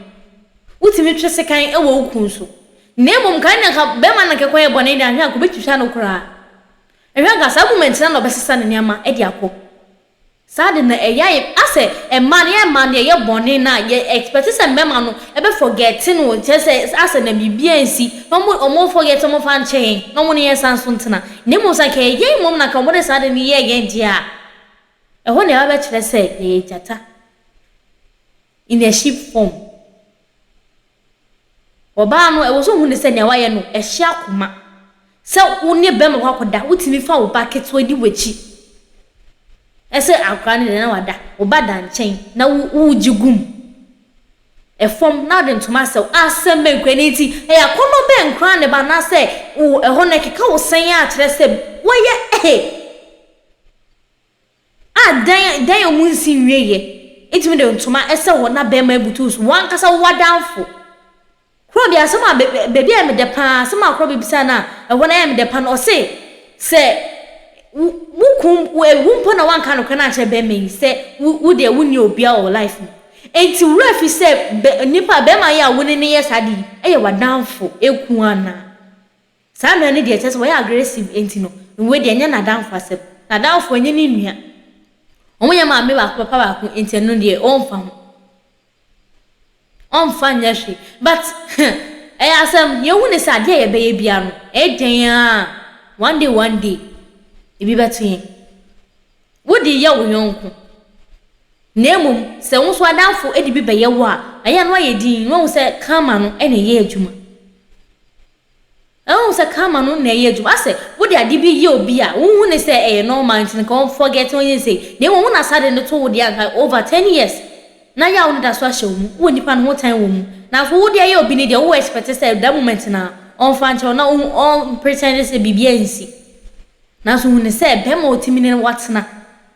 utimi twe sekan awo kun so nemum kan na ka be ma na ke kwaye bone da hwa ko betwitwa no kura ehwa ga argument na no besesa ne niama e di akọ sade na eyaye ase e man ye bone na ye expect se mema no e be forget no chese ase na bibia nsi omo forget omo fan chen no mo ne ye sanso ntena nemum sa ke ye mom na ka mo de sade ni ye dia e ho ne ba be kire se ye jata in a sheep form oba no e wo so hu ne se ne waye no e hia koma se wo ne be ma kwakoda wutimi fa wo bucket wadi wachi ese akwa ne na wada oba dan chen na wo jigum e form na de ntoma se asem be nkwaniti e akono be nkran ne ba na se wo e ho ne keka wo sen ya kire se waye dan yo munsi wieye itimi de ntoma ese wo na be ma ebutus wan kasa wadanfo Krobea asema bebi a me de pa asema Krobea bisa na e wona ya me de pa no se wukum wumpo na wanka no kana che be me se wo de wuni obia o life enti wura fi se nipa be ma ya woni ne yesadi eye wadanfo eku ana sa me ne de che se wo ya aggressive enti no we de nya na danfo asem na danfo nya ni nua omonya ma me ba papa ba ku enti no de on fanya shi but asem ye woni sa de ye be ye bia no den one day ebi betin wodi ye wo yonko nemum se won so adanfo edi bi be ye wo a aya no ye din no se kama no ene ye adwuma se kama no na ye adwuma ase wodi ade bi ye obi a won hu ne se normal ntin kon forget when you say nemum wona sade no to wodi aka over 10 years na ya won da so ahye wo wo nipa no time wo mu na fo wodi aye obi ne de wo expect say that moment na on fancho na on pretend say bibia nsi na so hu ne say be ma otimi ne watena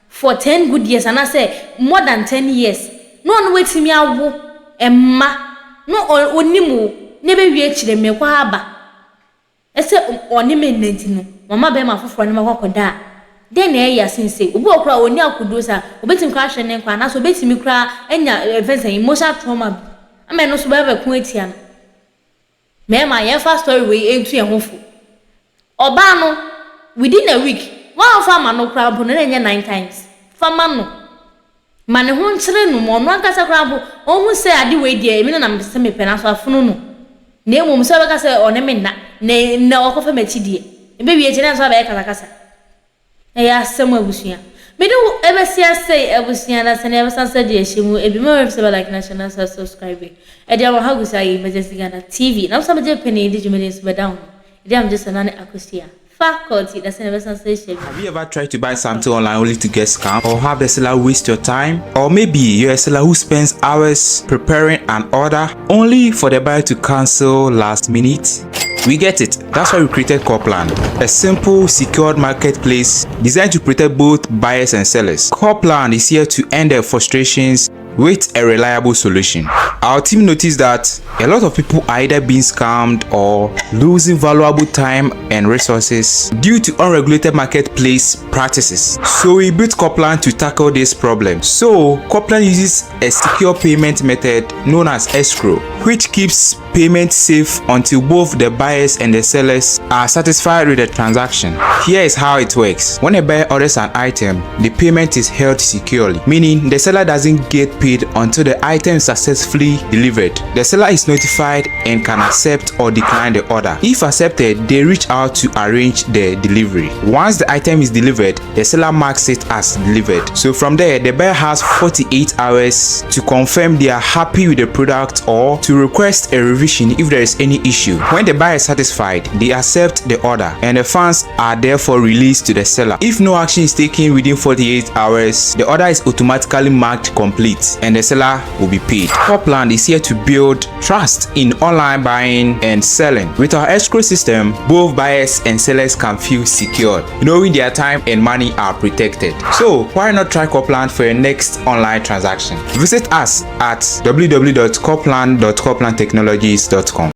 for 10 good years and I say more than 10 years no one wetimi awo emma no onimu ne be wie kire me kwa aba ese oni me nanti no mama be ma foforo ne makokoda den na ya sinse obi okura oni akodo sa obetim kwa hwe ne kwa na so obetimi kura enya events emotional trauma ama no so be ku etia no me ma ye first story we entu ye hofu oba no within a week one farmer no kura bo ne nya 9 times farmer no mane ho nkyere no mo no akasa kura bo ohu se ade we die me na me se me pena so afono no na emom so be ka se one me na okofa machidie ebe wie kire so be kasa ya semu abusua me do ebe sia say abusua na sene ebe sansa de ehemu ebi me se like national subscribe e dia mo hagusa yi Majestic Ghana TV na so be je penny di jumele so be down e dia mo je sanane akosia faculty that's never sensation. Have you ever tried to buy something online only to get scammed, or have the seller waste your time, or maybe you're a seller who spends hours preparing an order only for the buyer to cancel last minute? We get it. That's why we created Copland, a simple, secured marketplace designed to protect both buyers and sellers. Copland is here to end their frustrations with a reliable solution. Our team noticed that a lot of people are either being scammed or losing valuable time and resources due to unregulated marketplace practices. So we built Copland to tackle this problem. So Copland uses a secure payment method known as escrow, which keeps payment safe until both the buyers and the sellers are satisfied with the transaction. Here is how it works. When a buyer orders an item, the payment is held securely, meaning the seller doesn't get paid until the item is successfully delivered. The seller is notified and can accept or decline the order. If accepted, they reach out to arrange the delivery. Once the item is delivered, the seller marks it as delivered. So from there, the buyer has 48 hours to confirm they are happy with the product or to request a revision if there is any issue. When the buyer is satisfied, they accept the order and the funds are therefore released to the seller. If no action is taken within 48 hours, the order is automatically marked complete and the seller will be paid. Copland is here to build trust in online buying and selling. With our escrow system, both buyers and sellers can feel secured, knowing their time and money are protected. So why not try Copland for your next online transaction? Visit us at www.copland.coplandtechnologies.com.